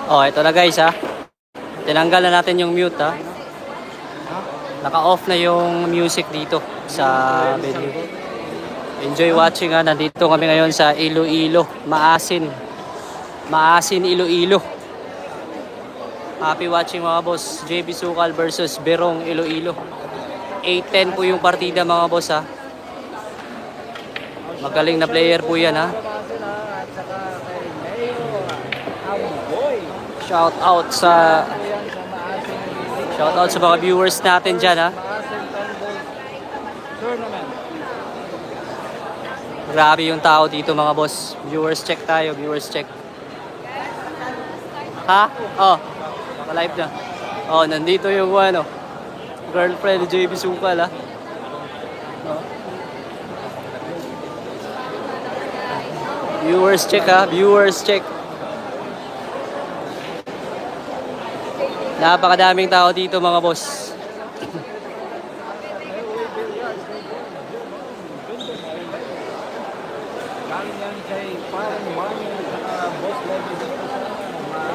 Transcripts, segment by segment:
Oh, ito na guys ha. Tinanggal na natin yung mute ha. Naka-off na yung music dito sa venue. Enjoy watching ha. Nandito kami ngayon sa Iloilo. Maasin. Maasin, Iloilo. Happy watching mga boss. JB Sukal versus Berong, Iloilo. 8-10 po yung partida mga boss ha. Magaling na player po yan ha. Shout out sa mga viewers natin dyan ha. Grabe yung tao dito mga boss. Viewers check tayo, viewers check. Ha? Oh, naka-live na. Oh, nandito yung ano, girlfriend ni JB Sukal ha. Oh. Viewers check ha, viewers check. Napakadaming tao dito mga boss.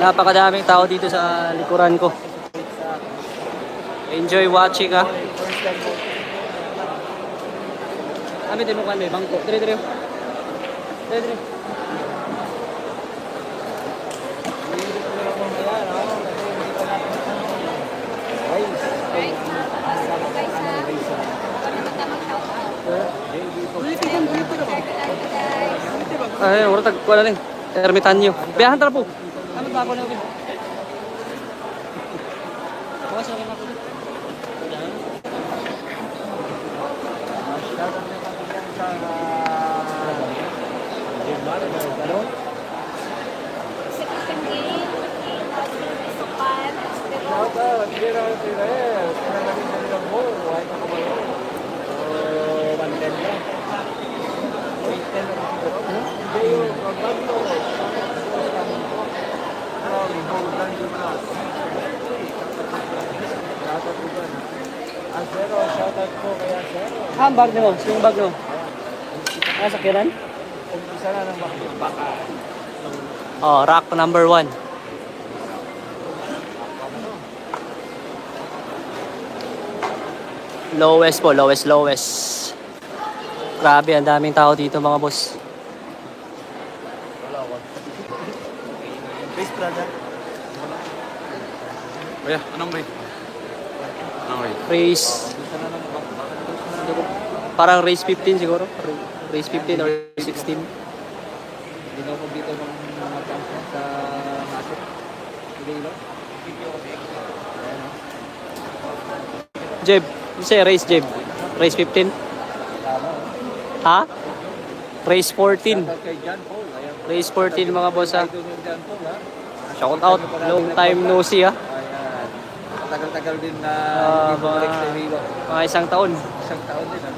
Napakadaming tao dito sa likuran ko. Enjoy watching ha. Kami din mo kan may bangko. Dire. Ay, wala tag wala ning ermitanyo. Biyahan tara po. Ano ba ako na okay? Bawas na ako. Ah, bag nyo. Yung bag nyo. Ah, sakiran? Umpisa na ng baka. Oh, rack number 1. Lowest po, lowest. Grabe, ang daming tao dito mga boss. Base brother. Kuya, anong rate? Race. Parang race 15 siguro. Race 15 or 16. Hindi na ako dito ng mga champion sa market. Iloilo. Jeb, you say race Jeb. Race 15? Ha? Race 14. Kay John Paul. Race 14 mga boss ha. Idol yung John Paul ha. Shout out. Long time no see ha. Ayan. Matagal-tagal din na hindi mga, bumalik sa Iloilo. mga isang taon. Isang taon din ha.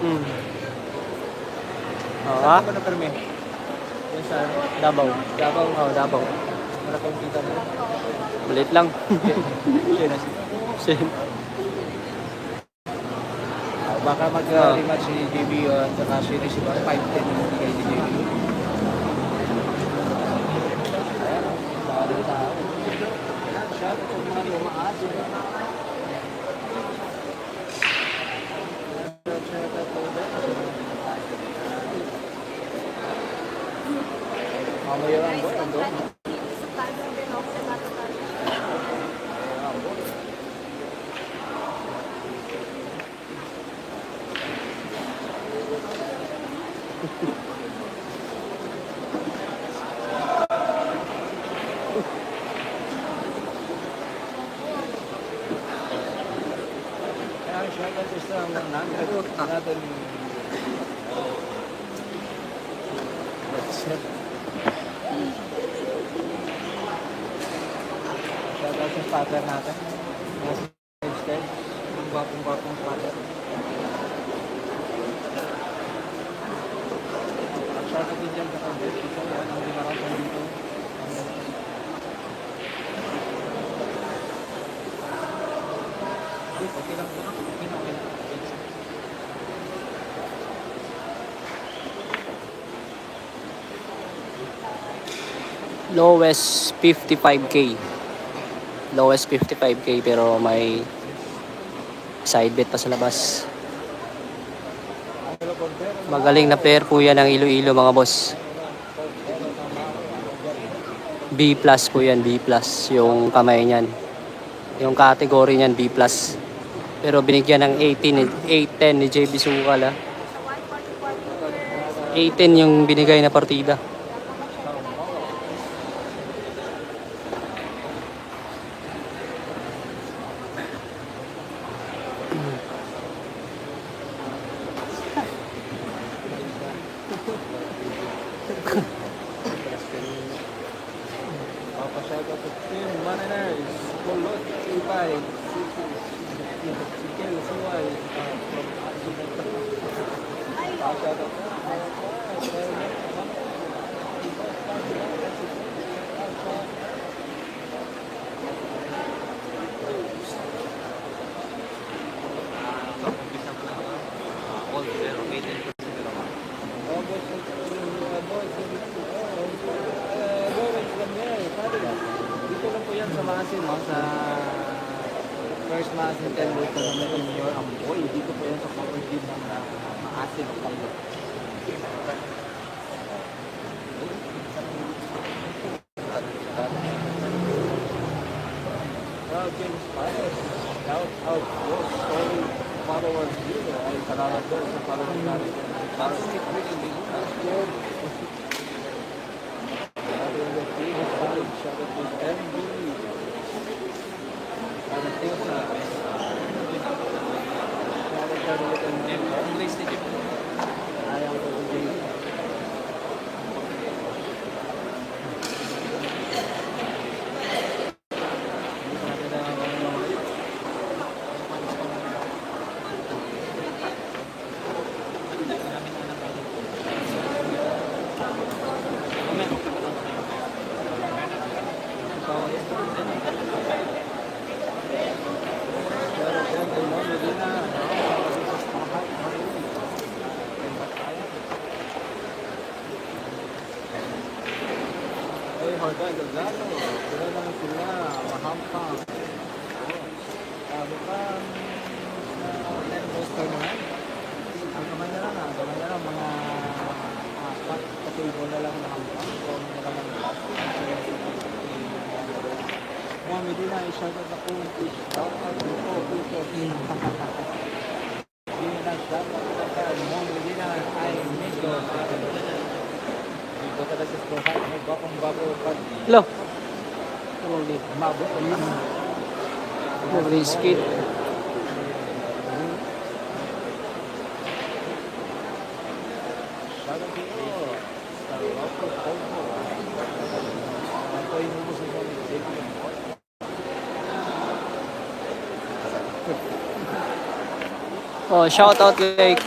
Oo Saan ha? ka ba na-permi? Yan sa Davao. Davao. Oh, Davao. Wala kang kita mo. Malit lang. Siya na siya. Baka mag-rematch si JB at saka si Recibo. 5-10 yung bigay ni JB. Mamaya lang ba? Ando? Kaya siya kasi sa mga natin. Shoutout sa father natin. Instead, ang bapong father. Shoutout din dyan sa kambit. Ito yan ang dinarasan dito. Okay lang po. Okay lang. Lowest 55K. Lowest 55k pero may side bet pa sa labas. Magaling na player po yan ng Iloilo mga boss. B plus po yan, B plus yung kamay niyan. Yung category niyan B plus. Pero binigyan ng 810 ni JB Sukal 18 yung binigay na partida. Papasyaga sa team, Mariners, Kulot, Ibay, Sikel, Suway, Papasyaga dito lang po yan sa Masin, no? Sa first Masin 10 World Tournament in New York. Amboy, dito po yan sa cover team ng Masin ng Panglo. Well, James Pares, shout out po, sorry, followers dito. Ay, salamat po sa followers natin. Para skip rin yung big good. Shout out to MB. Horda Galgano, sila lang sila, mahampang. Bukan na poster naman. Ang kamay na lang mga apat, katubo na lang mahampang. Kung na lang ang plastic. Mga Medina, i-shoutout ako ng fish. Shoutout dito, dito. Medina, shoutout ako. Mga Medina, ay Mexico. Dito ka sa Strohat, may bagong-bago pag Hello. mabot. Brisket. Shoutout dito. Starwapo, Polvo. Ako yung musik ko ni JB. Oh, shout out kay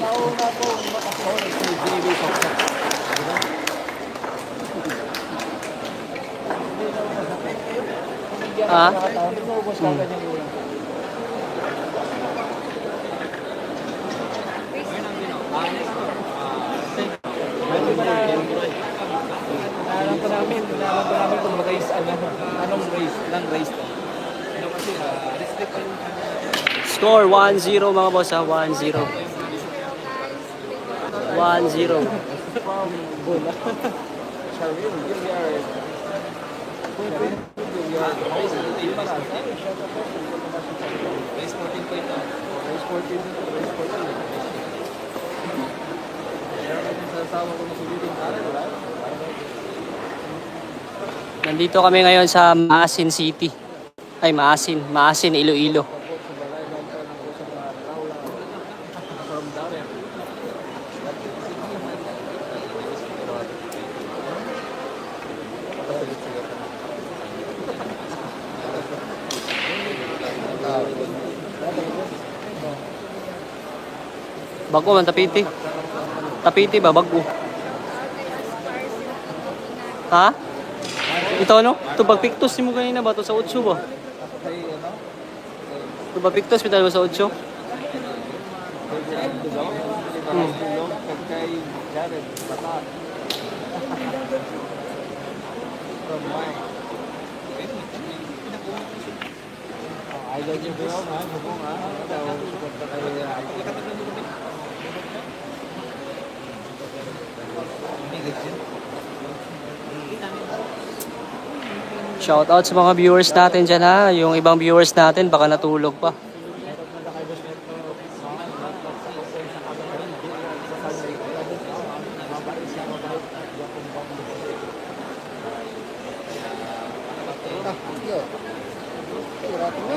Ah? Alam pa namin kung race, anong race, lang race to. Kasi, restrict pa yung Score 1-0 mga boss 1-0. 1-0. from Bola. Sharil, Gilliard. Gilliard. Race 14 pa ito. Race 14 dito. Race 14. Meron ka din sa asawa ko na sulitin natin, wala? Nandito kami ngayon sa Maasin City. Ay, Maasin, Iloilo. Bago man tapiti. Tapiti ba bago? Ha? Ito ano? Ito pagpiktos mo kanina ba? Ito sa 8 ba? Ito pagpiktos mo mo sa 8? Idol niyo ba yun, ha? Bubong, ha? Daw, suporta kayo. Shoutout sa mga viewers natin dyan ha. Yung ibang viewers natin baka natulog pa.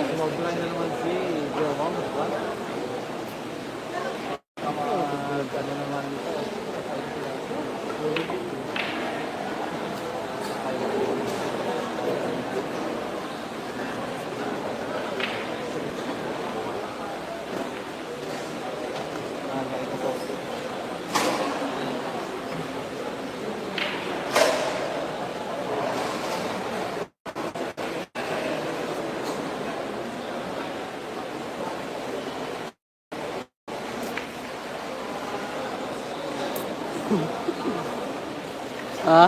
Sumobra na naman si Jomam. Ano naman ito? Ito po. Ha?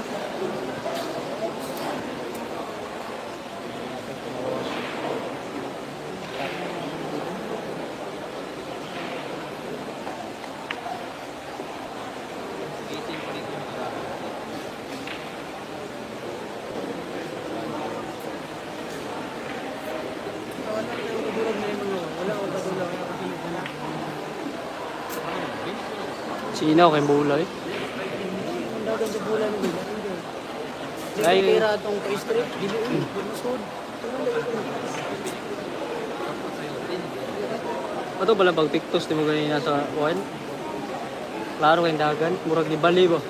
Sino kay Buloy? Ay, Kira itong pa-strip, giluin, masud. ato pala bang tiktos di mo ganina sa one? Klaro kayong dagan, murag ni Bali ba?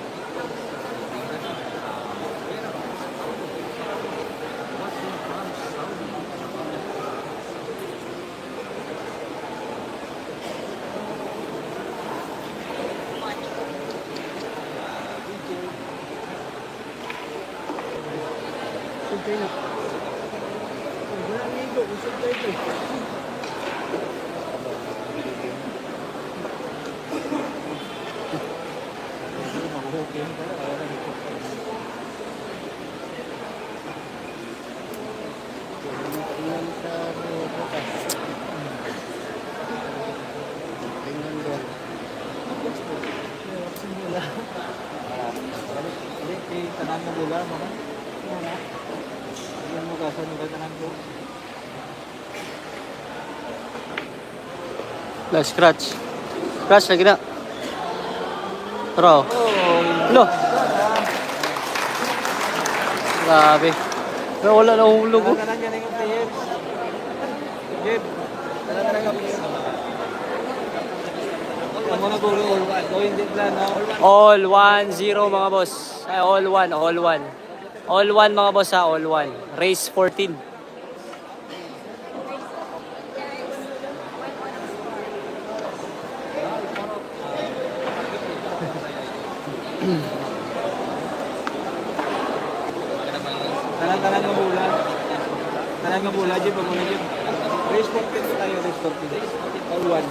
Tanan mo bulan mo kan? Yan mo kasan mo tanan ko. Last scratch. Scratch lagi na. Pero, no. Grabe. Pero wala na hulog oh. Tanan yan yung player. Jeb. Tanan na yung player. Amo na gulo all hindi plan na. All 1-0 mga boss. Ay, all 1, all 1. All 1 mga boss ha, all 1. Race 14. Tanan nga bulan. Tanan nga bulan Jeb, amo na Jeb. Race 14 tayo, race 14. All one.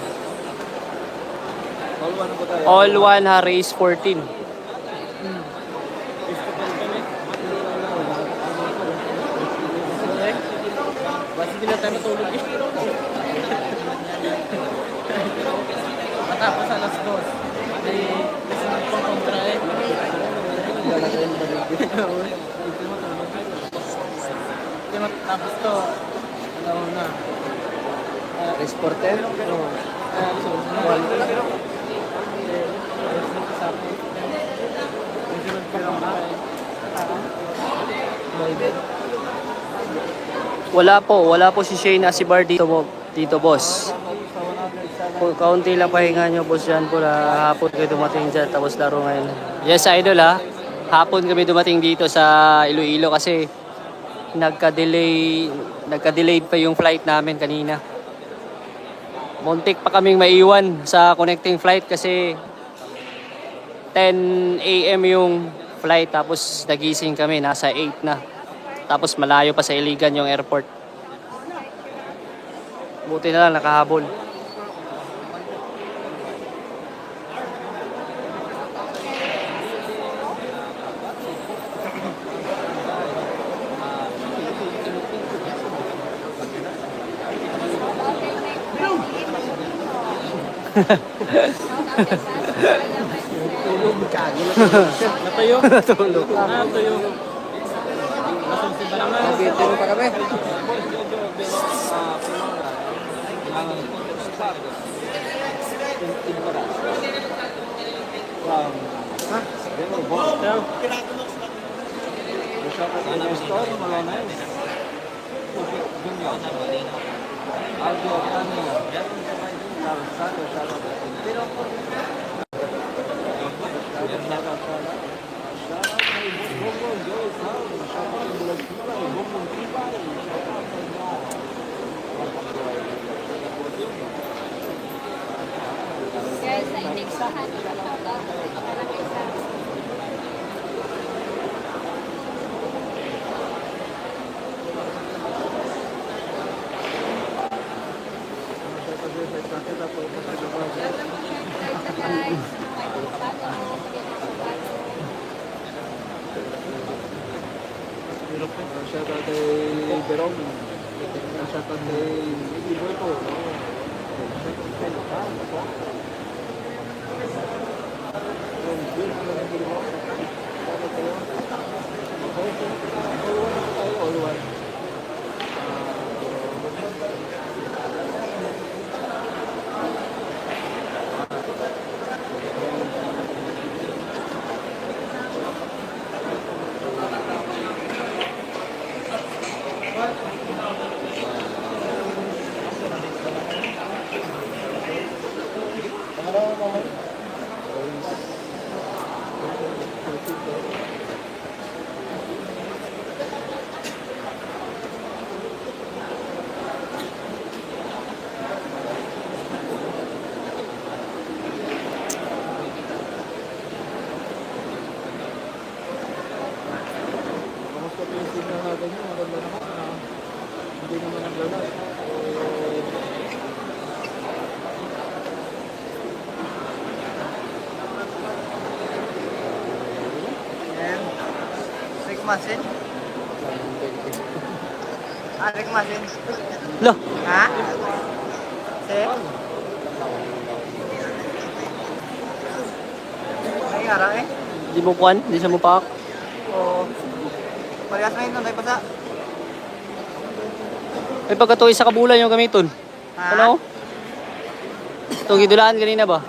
All one po tayo. All 1 ha, race 14. Basta hindi na tayo matulog eh. Matapos alas 2. Ay, kasi nagpakontra eh. Hindi matapos to. Alam na. Exporter? Oo. Wala po si Shane Asibar dito boss. Kaunti lang pahinga nyo boss dyan po na hapon kayo dumating dyan tapos laro ngayon. Yes idol ha, hapon kami dumating dito sa Iloilo kasi nagka-delay pa yung flight namin kanina. Muntik pa kaming maiwan sa connecting flight kasi 10 AM yung flight tapos nagising kami nasa 8 na. Tapos malayo pa sa Iligan yung airport. Buti na lang nakahabol. Tulog kago. Natuyo. Natulog. Natuyo. Masunsin pa naman. Nagtiro pa kami. Ha? Guys, next sa akin, shoutout. Maraming sa Shout out kay Berong. Shout out kay Iboy po. Kamusta po yung signal natin yun? Maganda naman. Hindi naman ang galas. Masin? Arik masin? Lo, Ha? Si? Ay, ara eh. di mo kuan, di sa mo pak. O, parehas na yun, ay pasa. May pagkatuloy sa kabulan yung gamiton. Ha? Ano? Itong gidulaan kanina ba?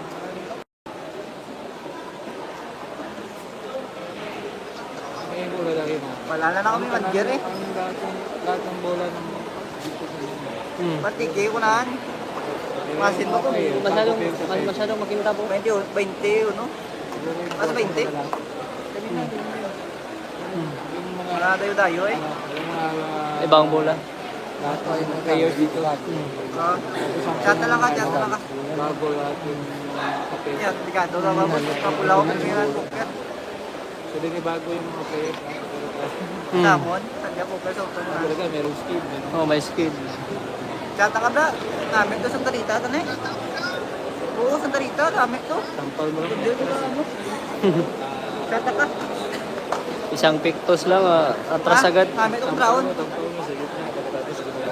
Ngayon ko lalaki mo. Wala na kami mag-gear eh. Ang lahat ng bola ng dito sa inyo. Patigay ko na. Masin mo ko. Masyadong makinta po. 20, no? Mas 20? Wala dayo-dayo eh. Yung mga Ibang bola. lahat ng mga players dito. Chat na lang ka, chat na lang ka. Bago lahat yung mga kape. Yan, digado na ba mo? Kapulaw ko ngayon ang poker. So din bago yung mga players. Samon, sadya poker sa utong na. Talaga merong skill. Oh, may skill. Chat na ka ba? Namin to sa Tarita, ito na eh. Oo, sa Tarita, namin to. Sampal mo lang. Hindi ko na mo. Chat na ka. Isang pictos lang, atras agad. Namin to brown. Tampal mo sa gitna. Pagkatapos sa gitna.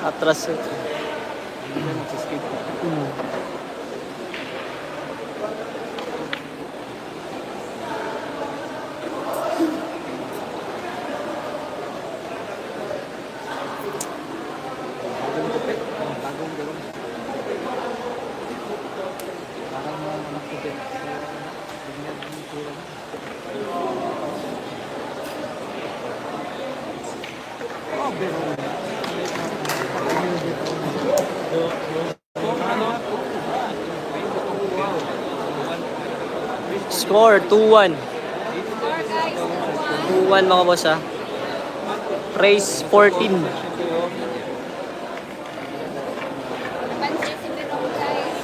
Atras. Hindi na nagsiskip. Bagong kupit. Bagong gawin. Parang mga anak ko din. Tingnan yung tura. Oh, pero Score, 2-1. 2-1 mga boss ha. Praise 14. Pansin si Berong guys.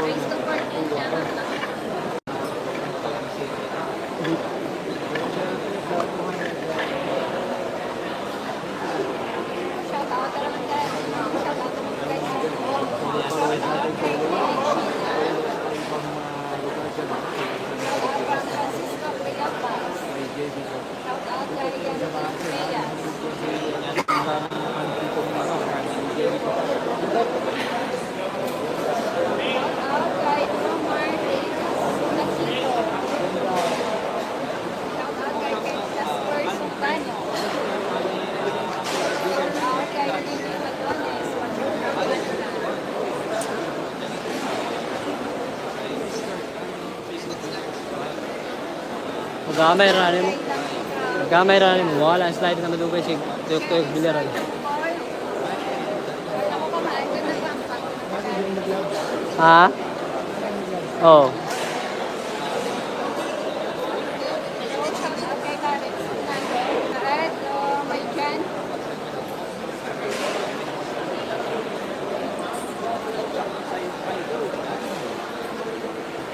Race to 14 siya. Shoutout ka naman guys. Shoutout ka naman guys. Francisco Villapaz. Shoutout kay Kuya. Gamay rani mo. Gamay rani mo. Wala ang slide na madugay si Dr. Villarreal. Ha? Oh.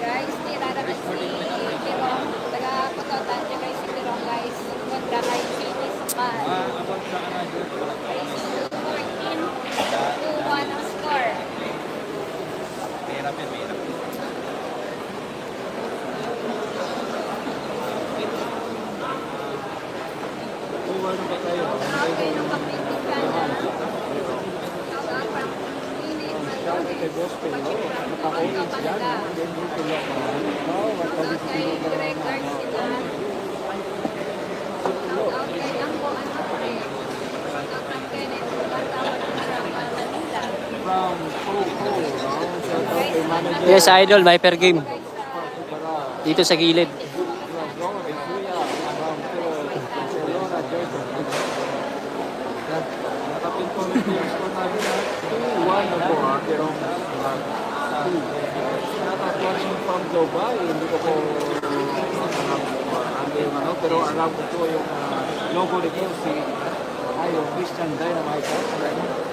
Guys, nilalakas si Tirong. Taga-putotan niya guys si Tirong guys. Kontra kay City Span. Guys, 14-2-1 ang score. Okay, nung kapitid ka na. Shout out from Phoenix. Kay Boss Pedro, naka-orange yan. Then dito lang. Shout out kay Greg Garcia. Shout out kay Angko Anapre. Shout out from Kenneth. Pagkatawad from Manila. From Coco, no? Shout out kay manager. Yes, idol. May per game. Dito sa gilid. Nakapinto na yung score namin na 2-1 na po ha, pero watching from Dubai, hindi ko po pero alam ko po yung logo nito si yung Christian Dynamite,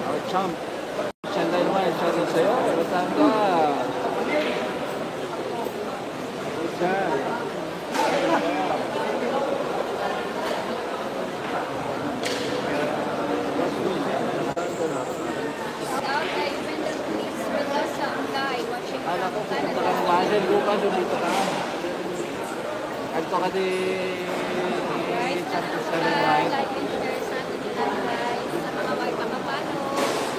our champ. Christian Dynamite, shout out sa'yo, saan ka? Christian. Shout out kay Vendor Chris Mendoza. Guy, watching Ala ko, from pupunta ka Canada. ng Basel, bukas dito ka. Agto ka di Guys, Santos like Dynamite. and share sa atin lahat guys. Sa mga may pakapano,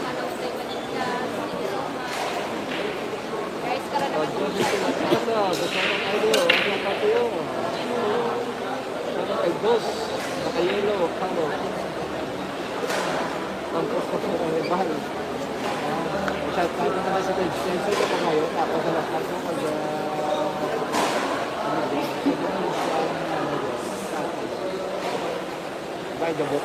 Hello sa Manila, thank you so much. Guys, karoon naman po siya. By the book.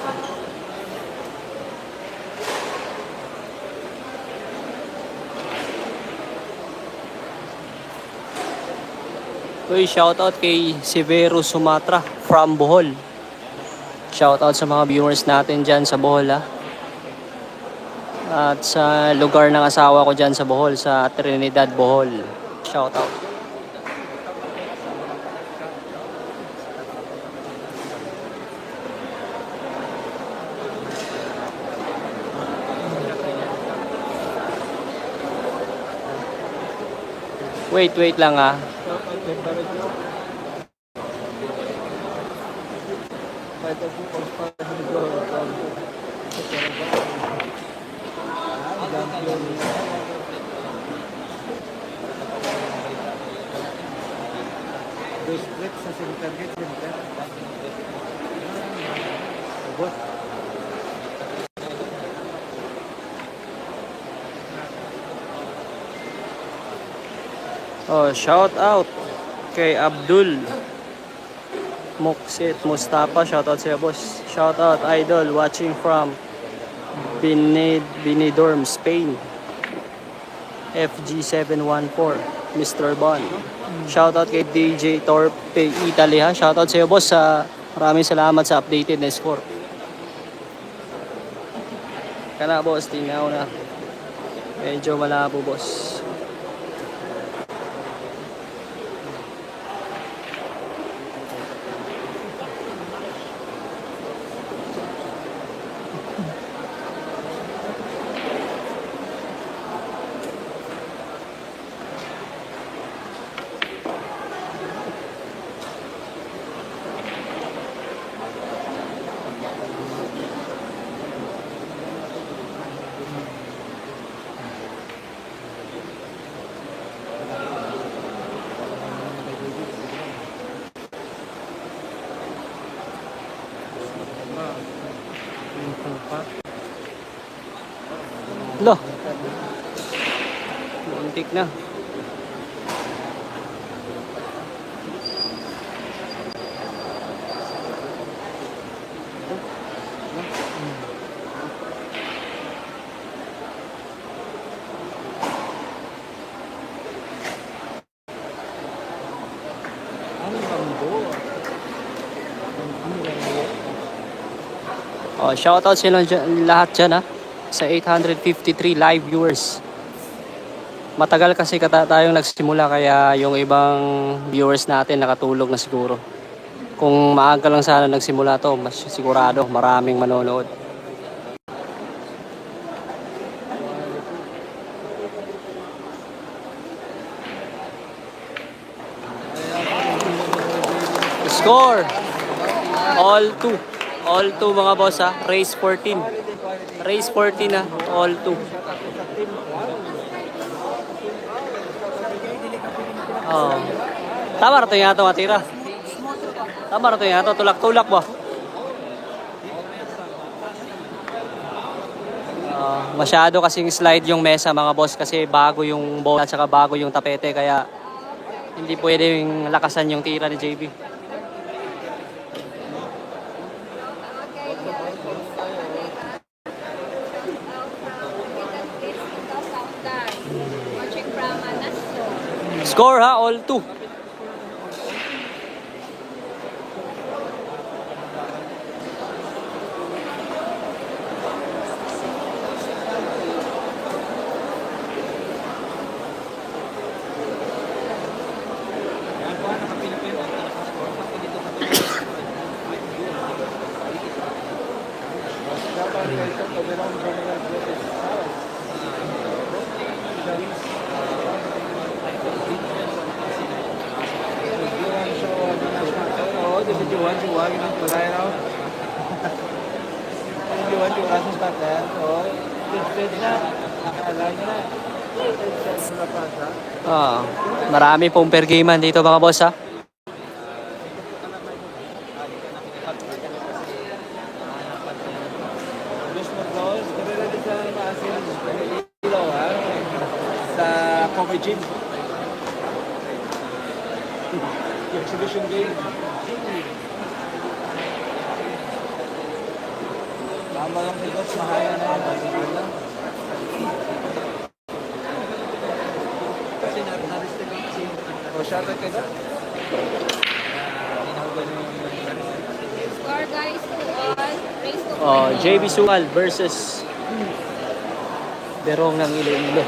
Uy, shoutout kay Severo Sumatra from Bohol. Shoutout sa mga viewers natin dyan sa Bohol ha. At sa lugar ng asawa ko dyan sa Bohol, sa Trinidad, Bohol. Shoutout. Wait lang ha. District sa Center Gate Center. Abot. Oh, shout out kay Abdul Muksit Mustafa. Shout out sa'yo, boss. Shout out, idol, watching from Benidorm, Spain. FG714, Mr. Bon. Shout out kay DJ Torpe Italy ha. Shout out sa'yo, boss. Maraming salamat sa updated na score. Kana, boss. Tingnan na. Medyo malabo, boss. Lo. Muntik na. Oh, shoutout sila lahat dyan ha. Sa 853 live viewers. Matagal kasi tayong nagsimula kaya yung ibang viewers natin nakatulog na siguro. Kung maaga lang sana nagsimula to, mas sigurado maraming manonood. Score! All 2. All 2 mga boss ha. Race 14. Race 14 ha. All 2. Oh. Tama na ito nga ito matira. Tama na ito nga ito. Tulak-tulak ba? Masyado kasing slide yung mesa mga boss kasi bago yung bola at saka bago yung tapete kaya hindi pwedeng lakasan yung tira ni JB. Watching from Anasto. Score ha, all 2. Oo, dividuan si Wag ng kulay raw. Dividuan si Wag ng starter. Oo, stage na. Nakaalala niya na. Stage na pasa. Marami pong per gamean dito mga boss ha. Dos mo close. Karera din sa maasin. Ilaw ha. Sa cover gym. Exhibition game. Tama lang si Coach, mahaya na yan. Sige lang. Kasi naristig ako si... O, shoutout kayo doon. Score guys, 2-1. Race to JB Sual versus Berong ng Iloilo.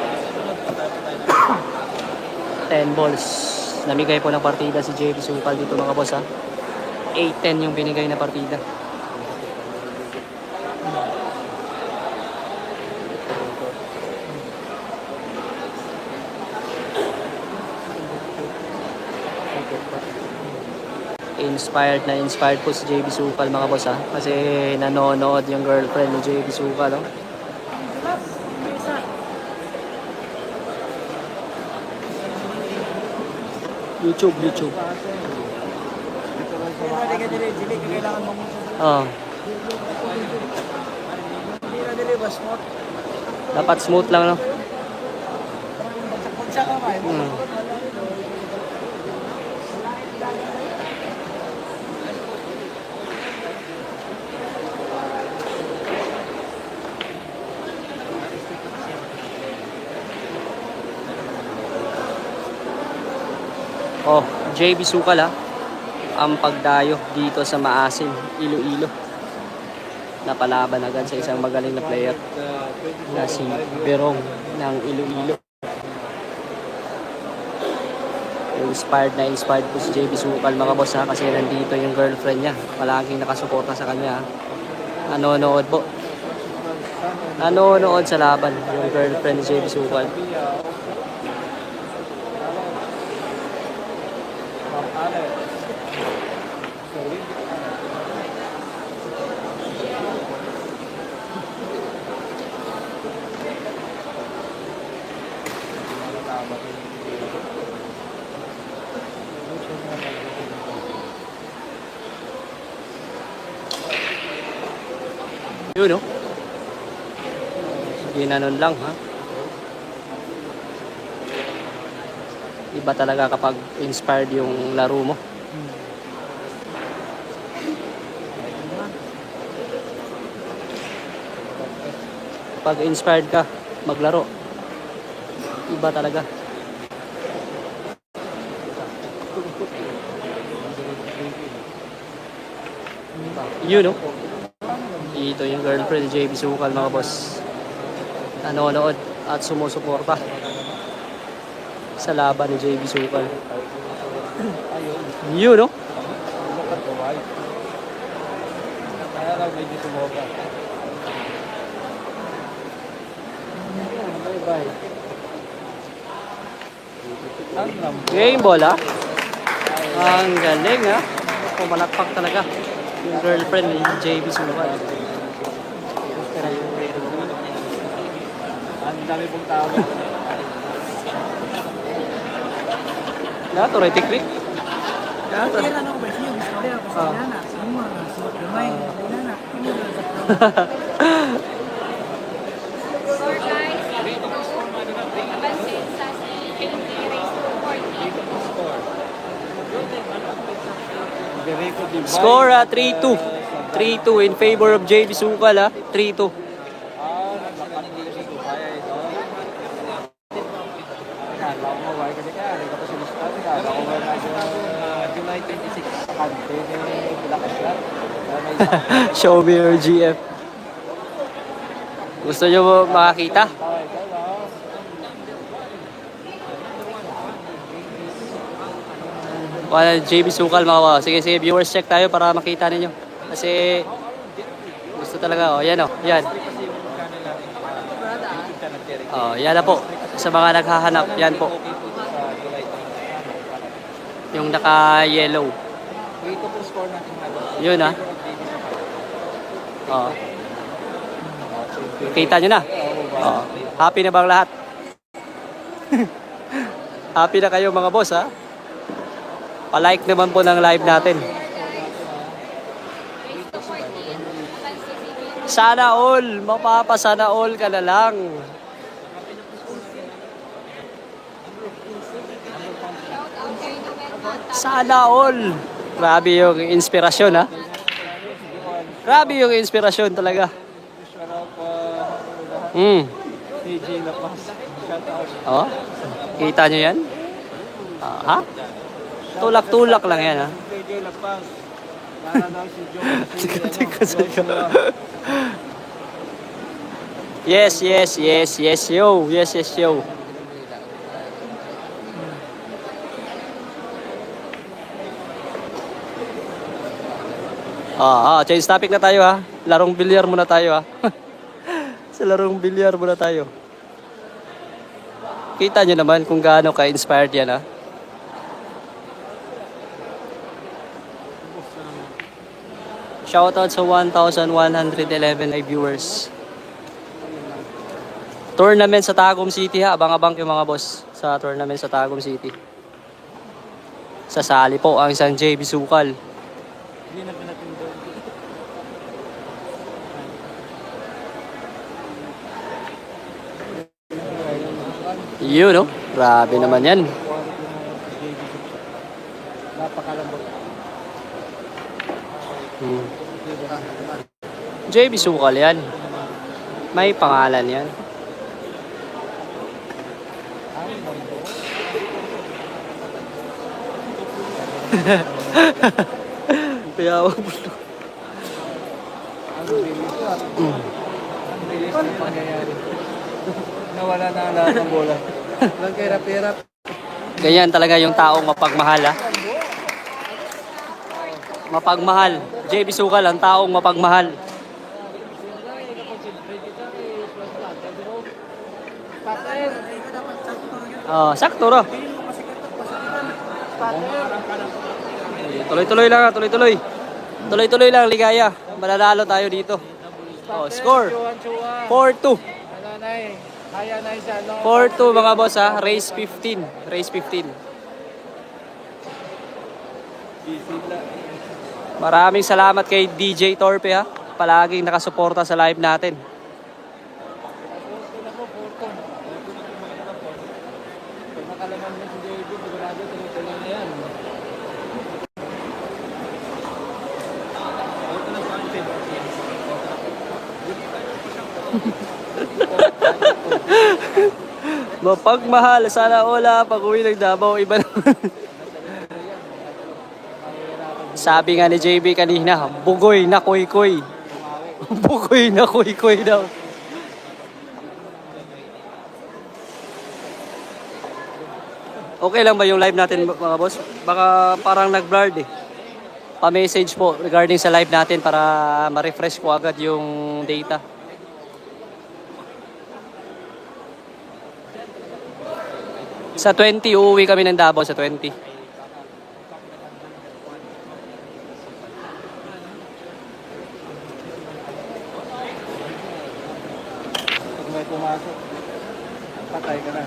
10 balls. Namigay po ng partida si JB Sual dito mga boss ha. 8-10 yung binigay na partida. Inspired po si JB Sukal mga boss ha. Kasi nanonood yung girlfriend ni JB Sukal oh. YouTube. Hindi ka dili, kailangan mong... Oh, Hindi na dili, bas mo. dapat smooth lang no. Pagsa ka ba? Oh, JB Sukal ha. Ang pagdayo dito sa Maasin, Iloilo. Napalaban agad sa isang magaling na player na si Berong ng Iloilo. Inspired po si JB Sukal mga boss ha, kasi nandito yung girlfriend niya. Palaging nakasuporta sa kanya ha. Nanonood po. Nanonood sa laban yung girlfriend ni JB Sukal. Yun no? Ginanon lang ha. Iba talaga kapag inspired yung laro mo. Kapag inspired ka maglaro, iba talaga. Yun no? Dito yung girlfriend ni JB Sukal mga boss. Nanonood at sumusuporta sa laban ni JB Sukal. Yun, no? Look at the white. Kaya lang medyo tumoga. Bye-bye. Game ball, ha? Ang galing, ha? Pumalakpak talaga yung girlfriend ni JB Sukal. Ang dami pong tao. Lahat, Retik Rick. Kaya ano ko ba siya? Gusto ko ako sa inana. Semua suot gamay sa inana. Score guys, 3-2. Napansin sa si KT race to 40. Score, 3-2. 3-2 in favor of JB Sukal, ha? 3-2. July 26. Kante ni Bilakas lang. Show me your GF. Gusto nyo mo makakita? JB Sukal mga kawawa. Sige, sige, viewers check tayo para makita ninyo. Kasi gusto talaga, oh, yan oh, yan. Oh, yan na po. Sa mga naghahanap, yan po. Yung naka-yellow. Ito po score natin. Yun ah. Oh. Kita nyo na. Oh. Happy na bang lahat? Happy na kayo mga boss, ha? Pa-like naman po ng live natin. Race to 14. Napansin si KT. Sana all, mapapasana all ka na lang. Shout out kay Noel Mata. Sana all. Grabe yung inspirasyon, ha? Grabe yung inspirasyon talaga. TJ Lapas. Shout out. Oh, kita nyo yan? Ha? Tulak-tulak lang yan, ha? TJ Lapas. Para daw si Joe. Yes, yes, yes, yes, yo. Yes, yes, yo. Change topic na tayo, ha. Larong bilyar muna tayo, ha. Sa larong bilyar muna tayo. Kita nyo naman kung gaano ka-inspired yan, ha. Shoutout sa 1,111 live viewers. Tournament sa Tagum City, ha. Abang-abang yung mga boss sa tournament sa Tagum City. Sasali po ang isang JB Sukal. Hindi na pinatin doon. Yun, no? Grabe naman yan. Napakalambot. JB Sukal yan. May pangalan yan. Piyawag mo. Ang bilis ng pangyayari. Nawala na ang lahat ng bola. Lang kahirap-hirap. Ganyan talaga yung taong mapagmahal, ha? Mapagmahal. JB Sukal, ang taong mapagmahal. Oh, sakto ro. Tuloy-tuloy lang, ha? Tuloy-tuloy. Tuloy-tuloy lang, ligaya. Mananalo tayo dito. Oh, score. 4-2. Nanay, kaya na siya, no? 4-2 mga boss, ha. Race 15. Race 15. Maraming salamat kay DJ Torpe, ha. Palaging nakasuporta sa live natin. Pag nakalaman mo si JB, sigurado tuloy-tuloy na yan. Mapagmahal, sana ola, pag-uwi ng Davao, iba naman. Sabi nga ni JB kanina, bugoy na koy-koy. Bukoy na, kuy daw. Okay lang ba yung live natin mga boss? Baka parang nag-blurred eh. Pa-message po regarding sa live natin para ma-refresh ko agad yung data. Sa 20, uuwi kami ng Davao sa 20. Pag may pumasok, patay ka na.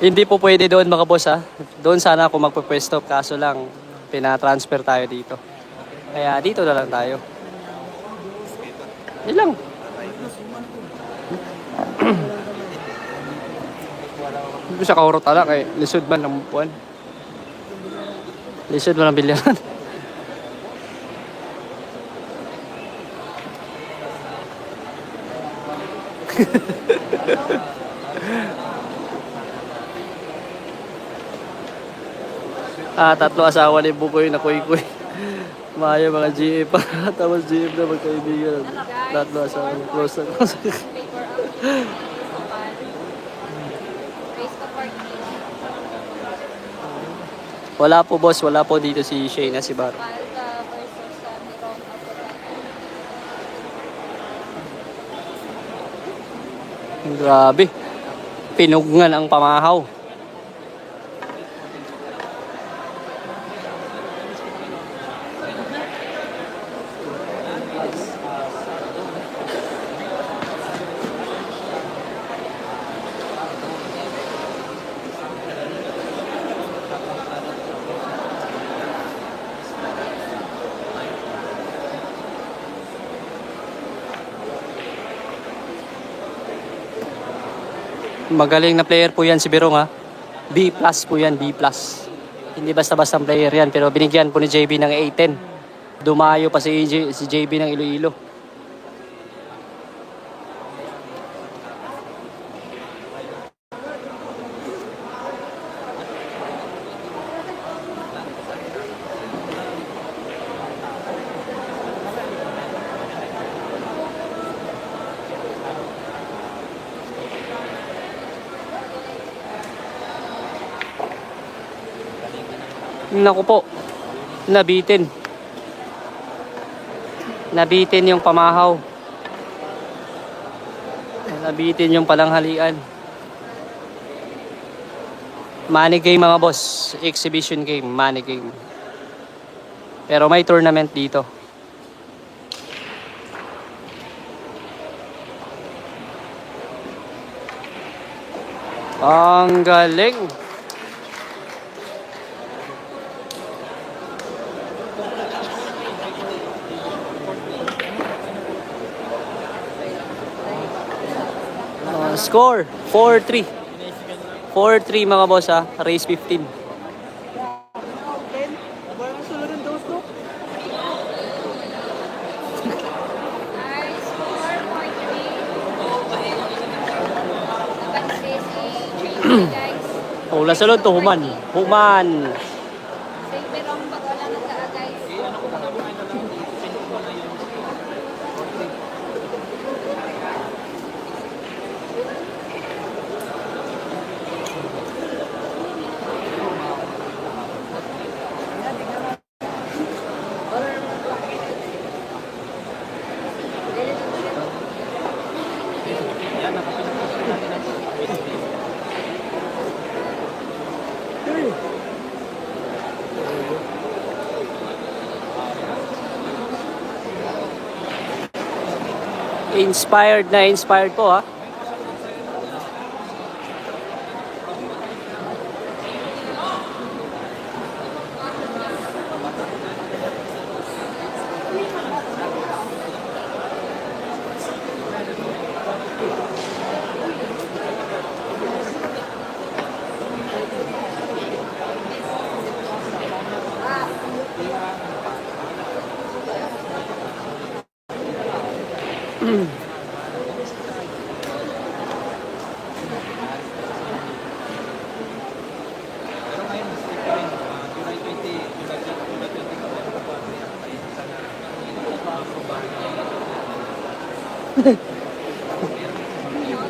Hindi po pwede doon mga boss ha. Doon sana ako magpupwesto kaso lang pina-transfer tayo dito. Kaya dito na lang tayo. Yun lang. Hindi siya kaurot ala kay lisod man ng buwan. Lisod man ang bilyaran. Tatlo asawa ni Bukoy na kuy-kuy. Maya mga GF pa. Tapos GF na magkaibigan. Tatlo asawa ni close na close. Paper up. Race to party. Wala po boss, wala po dito si Shayna si Bar. Malta versus Tirong Apodaca. Grabe. Pinugngan ang pamahaw. Magaling na player po yan si Birong ha. B plus po yan, B plus. Hindi basta-basta player yan pero binigyan po ni JB ng A10. Dumayo pa si JB ng Iloilo. Naku po, nabitin. Nabitin yung pamahaw. Nabitin yung palanghalian. Money game mga boss. Exhibition game, money game. Pero may tournament dito. Ang galing. Score 4-3. 4-3 mga boss ha. Race 15. High score 4-3. Nabanse si JB guys. Ula salod to Human. Human. Si Tirong pag wala nang kaa guys. Inspired po ha.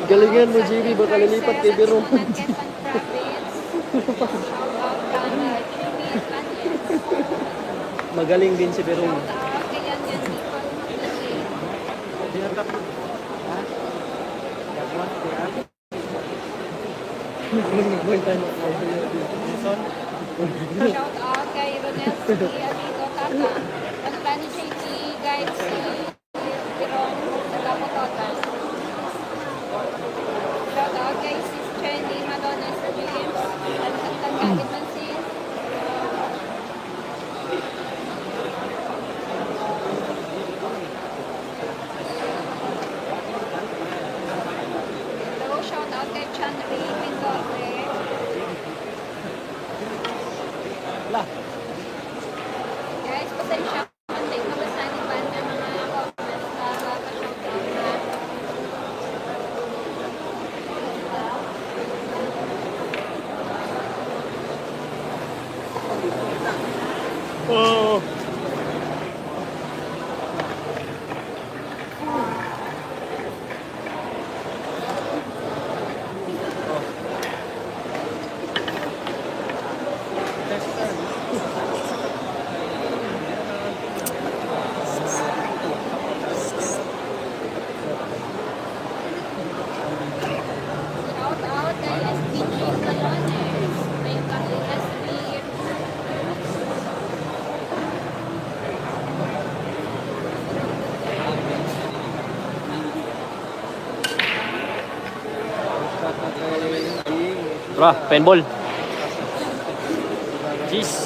Galingan mo, JB. Baka lilipat kay Biro. Quezon Province. Shout out Jimmy Ibanez. Magaling din si Biro. Shout out kay Yan Yan Nicole Magdalene. Shout out kay Ronel C. Amigo Tata. Ang plani JT guide si Tirong Lapototan. Shout out kay Sis Jenny Madonna sa James. At Santan Gagit Mansin. Hello, shout out kay Chandri Mendoza. Guys, pasensya kung hindi ko basahin pa ng mga comments na pa-shoutout na. Oh. Shout out kay SPG Salones. May kay SB. Bro, paintball. Jeez.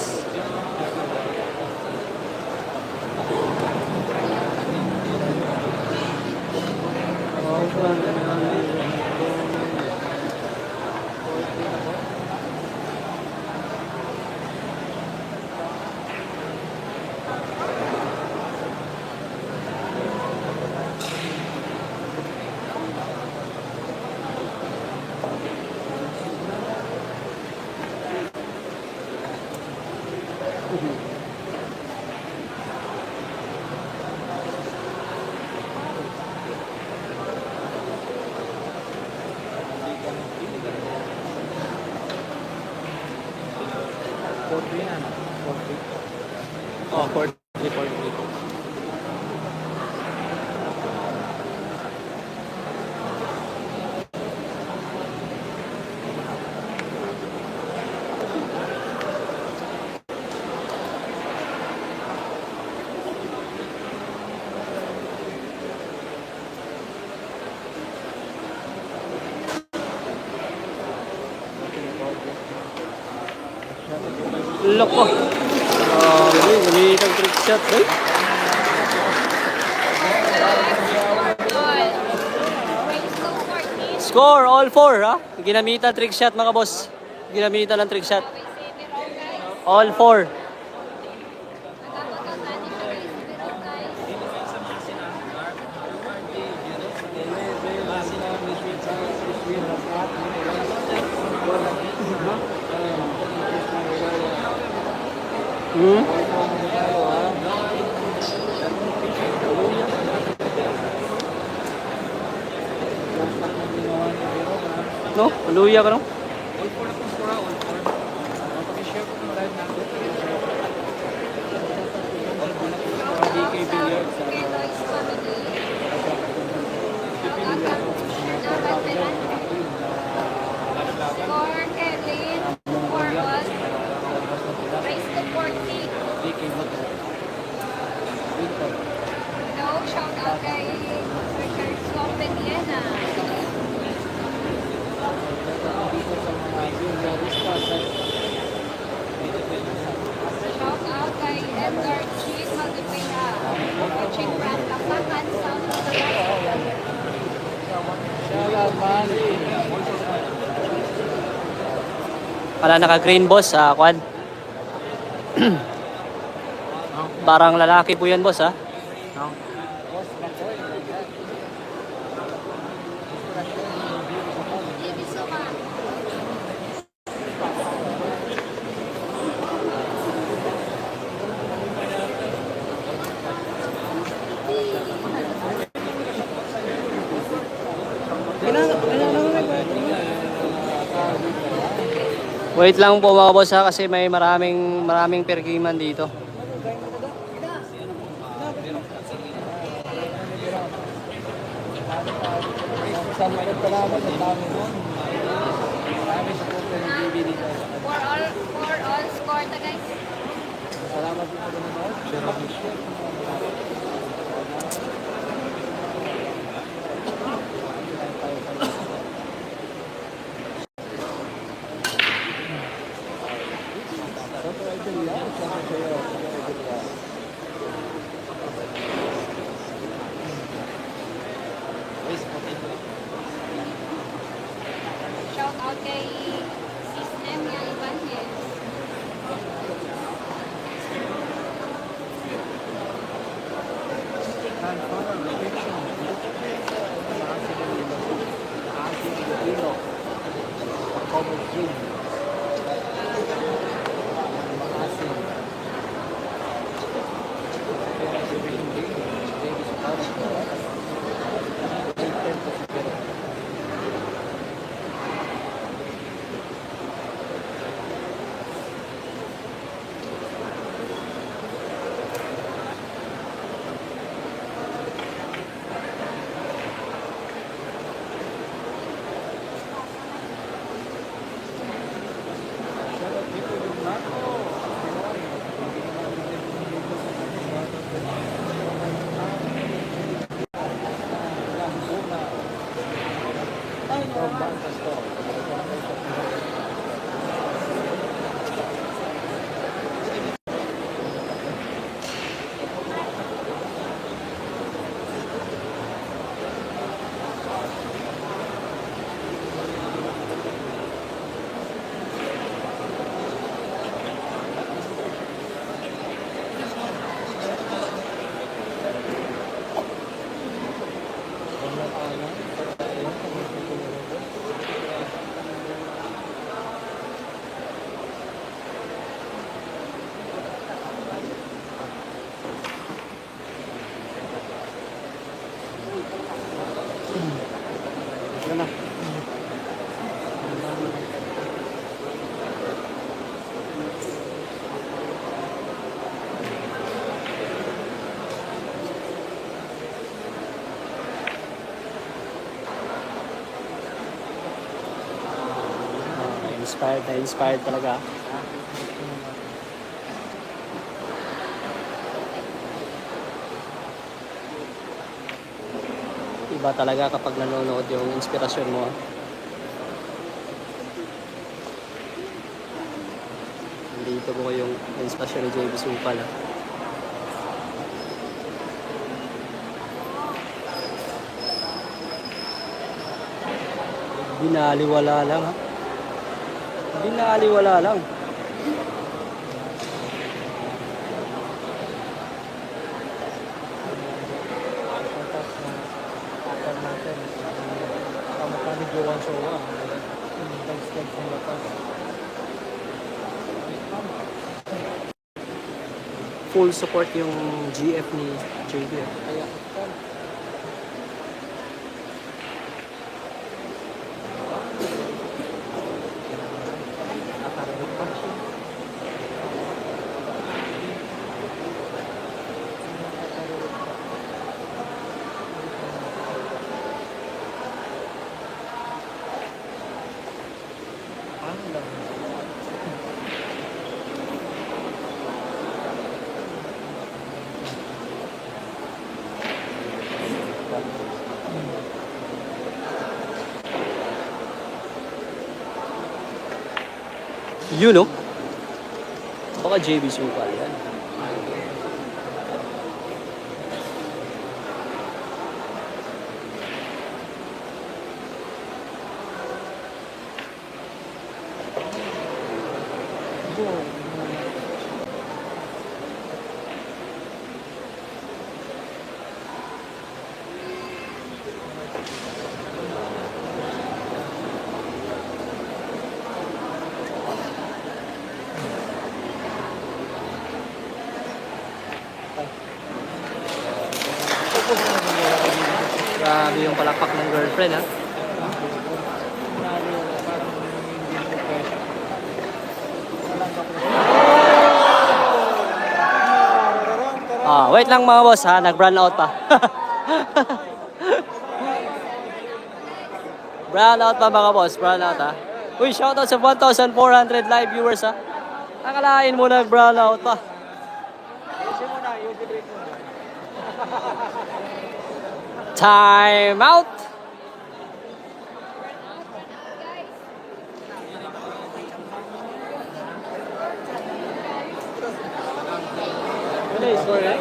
Oh, 43. Loko. Ganitong trick shot, eh. Score, all four, ha? Ginamitan trick shot, mga boss. Ginamitan ng trick shot. All four. Hmm? No? Luya ka no? Score, Kevin, for all. Race to 40. No, shout out kay Richard Scompeniana. Shout out kay Edgar G. Malipera. Coaching brand Tapakan Sound of the Para naka-green boss, kwan. Parang lalaki po yan, boss, ha? Wait lang po mga boss ha, kasi may maraming pergiman dito. Sa likod pa naman, ang dami nun. Marami supporter ng GB dito. For all score ta guys. Salamat din sa nanonood. Shout out kay Sis Nemia Ibanez. Inspired talaga. Iba talaga kapag nanonood yung inspirasyon mo. Dito ko yung inspirasyon ni JB Supal. Binaliwala lang ha. Binaliwala lang. Kamukha ni Joan Sowa. Tag-stag sa lapas. Full support yung GF ni JB. Kaya, You know? Baka JB Supal yan. Grabe yung palakpak ng girlfriend ha. Wait lang mga boss ha, nag-brown out pa. Brown out pa mga boss, brown out ha. Uy, shoutout sa 1,400 live viewers ha. Nakalain mo nag-brown out pa. Time out! Ano yung score eh?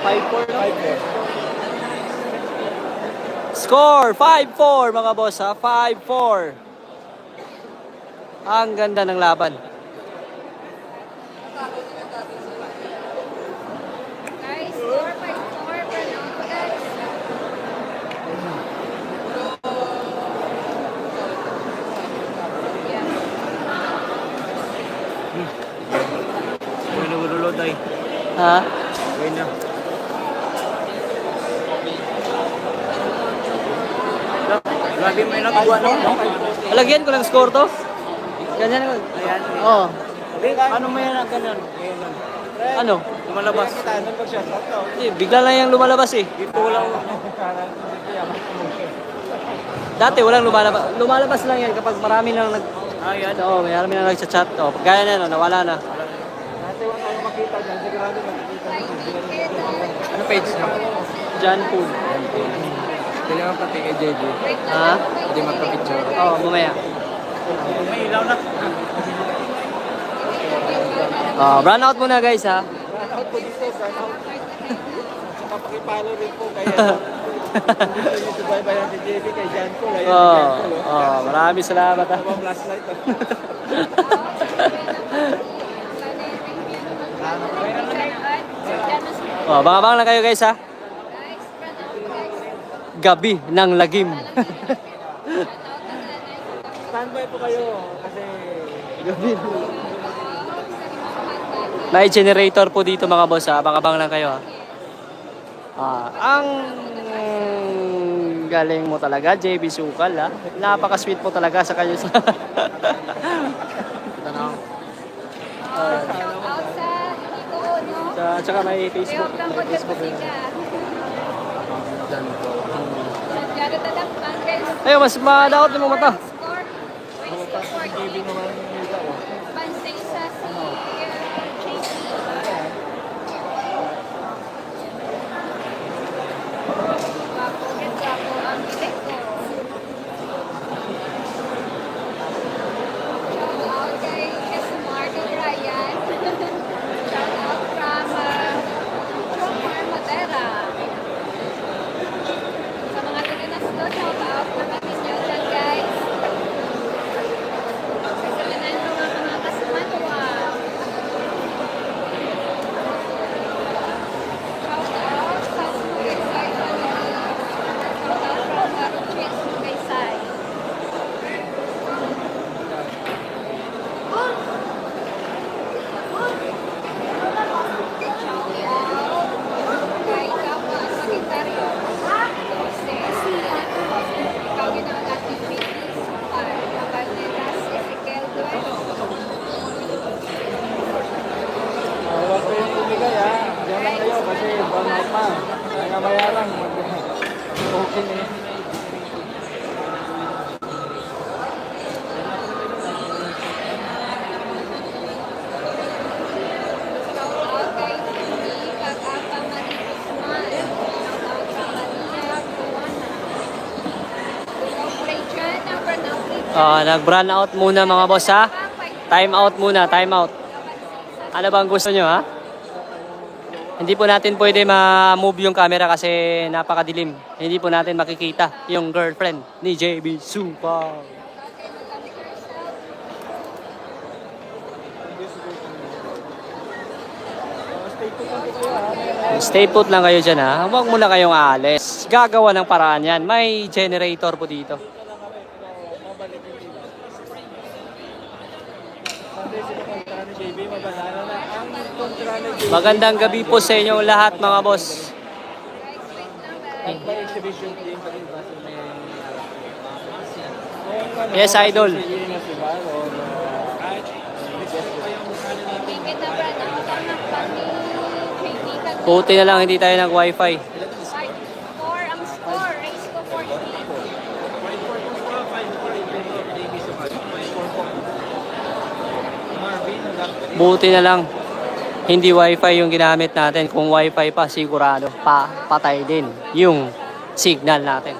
5-4 lang? 5-4. Score 5-4 mga boss ha, 5-4. Ang ganda ng laban. Guys, 4-4 pa lang, guys. Uy, nagululod ay. Ha? Uy na. Grabe may nagkuha na. Alagyan ko ng score to. Ganyan ako. Ayan. Oo. Ano mo yan ang ganyan? Ano? Lumalabas. Bigla lang yung lumalabas eh. Dito lang. Dati walang lumalabas. Lumalabas lang yan kapag marami nang nag... Ayan. Oo, marami nang nagchat-chat. Oo, pag gaya na, nawala na. Dati wala tayong makita dyan, sigurado makikita mo. Ano page na? John Poon. Kailangan pati kay JJ. Ha? Hindi magpa-picture. Oo, mamaya. May ilaw na. Run out muna guys ha. Run out po dito, run out. Kapakipalo rin po kaya subaybayan si JB kay Jan Paul. Ayan si Jan Paul. Maraming salamat ha. Habang flashlight. Bang lang kayo guys ha. Gabi ng lagim. Standby po kayo kasi gabi. May generator po dito mga boss ha. Abang lang kayo ha. Ang galing mo talaga, JB Sukal ha. Napaka-sweet mo talaga sa kayo. Shout out sa Nico, no? Tsaka may Facebook. Ayok lang ko May dyan Facebook rin. pasiga. Diyan na tadakpan, guys. Ayun, mas madaot mo mata. Score. Wait, score 14. Pansay sa si JC. Gwapo rin, gwapo ang bilik ko. Shout out kay Marty Ryan. Shout out from Matera. Sa mga taga-Naslo, shout out naman ninyo dyan, guys. Sa tanan mga kasumanwa. Shout out sa Sugaysay family. Shout out from Maruchis, Sugaysay. Kay Kapwa Sagittario. Ikaw ginawa natin fitness. Kabalneras, Ezekiel Duero. Huwag ko yung ibigay ha. Diyan lang kayo kasi burn out pa. Kaya bayaran. Okay na yun. Shout out kay Titi, Kag-apa Marie Guzman. Shout out sa Maria Buwana. Ikaw, Rachel, number now, Nag-run out muna mga boss ha. Time out muna, time out. Ano bang gusto nyo ha? Hindi po natin pwede ma-move yung camera kasi napakadilim. Hindi po natin makikita yung girlfriend ni JB Supal. Stay put lang kayo dyan ha. Huwag muna kayong aalis. Gagawa ng paraan yan. May generator po dito. Sunday sila kontra ni JB. Mabanaran na ang kontra ni JB. Magandang gabi po sa inyo lahat mga boss. May exhibition din pa rin ba sa may Yes, idol. Si Ina, si Val, or, kahit Buti na lang hindi tayo nag-wifi. 5-4 ang score. Race ko 14. Buti na lang hindi wifi yung ginamit natin. Kung wifi pa, sigurado patay din yung signal natin.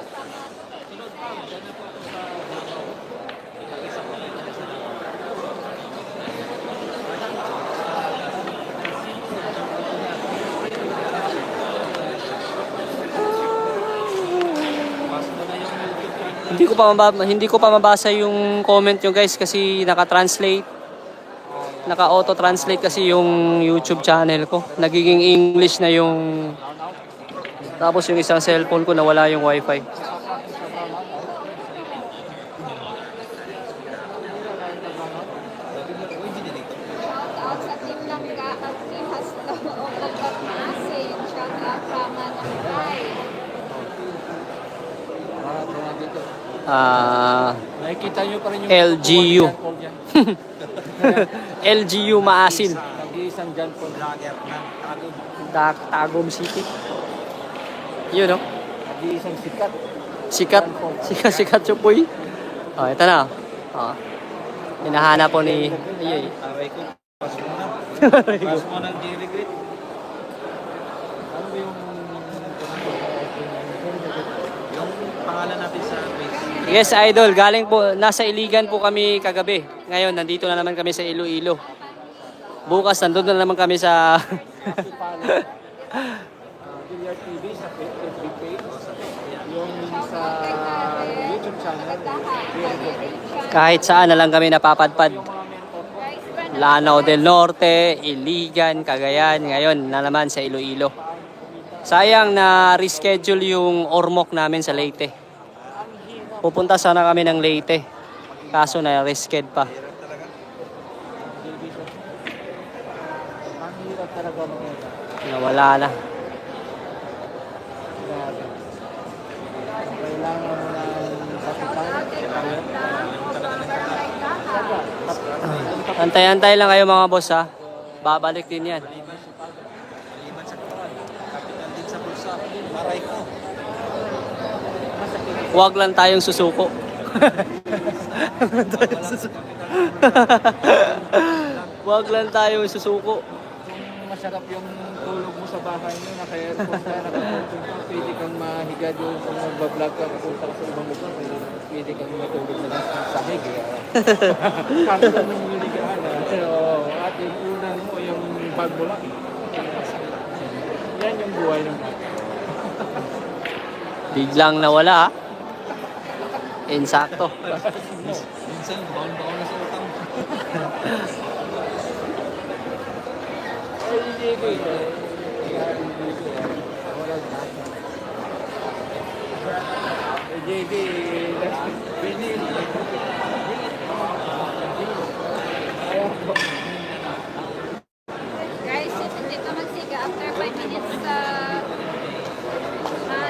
Hindi ko pa mabasa yung comment nyo guys kasi naka-translate. Naka-auto translate kasi yung YouTube channel ko. Nagiging English na yung tapos yung isang cellphone ko nawala yung wifi. Shoutout sa Team Langga at Team Hasto o Pagkakmasin. Shoutout sa Manangay. Nakikita nyo pa rin yung LGU. John Paul dyan. LGU Maasin. Nag-iisang John Paul. Tagum City. Yun no? Nag-iisang sikat. Sikat Chupoy. Oh, ito na. Oh. Hinahanap po ni Ayoy. Aray ko. Pas mo ng G-Regret. Ano ba yung Pangalan natin sa face. Yes, idol. Galing po, nasa Iligan po kami kagabi. Ngayon, nandito na naman kami sa Iloilo. Bukas, nandun na naman kami sa... Billiard TV sa FB page. Yung sa YouTube channel. Kahit saan na lang kami napapadpad. Lanao del Norte, Iligan, Cagayan. Ngayon na naman sa Iloilo. Sayang na reschedule yung Ormoc namin sa Leyte. Pupunta sana kami ng Leyte. Kaso na reschedule pa. Ang hirap talaga makita. Nawala na. Grabe. Kailangan mo ng kapitan. Antay-antay lang kayo mga boss ha. Babalik din yan. Kapitan din sa bulsa. Aray ko. Huwag lang tayong susuko. Huwag lang tayong susuko. Kung masarap yung tulog mo sa bahay mo, naka-aircon ka, naka-aircon ka, pwede kang mahiga doon kung mag-vlog ka, pupunta ka sa ibang lugar, pwede kang matulog na lang sa sahig. Kasi kang nangyiligaan. At yung unan mo, yung bag mo lang. Yan yung buhay ng bag. Biglang nawala ha. Insakto. Minsan, baon-baon na sa utang. Ay, hindi ko JD, Billy. Guys, if hindi ka magsiga after 5 minutes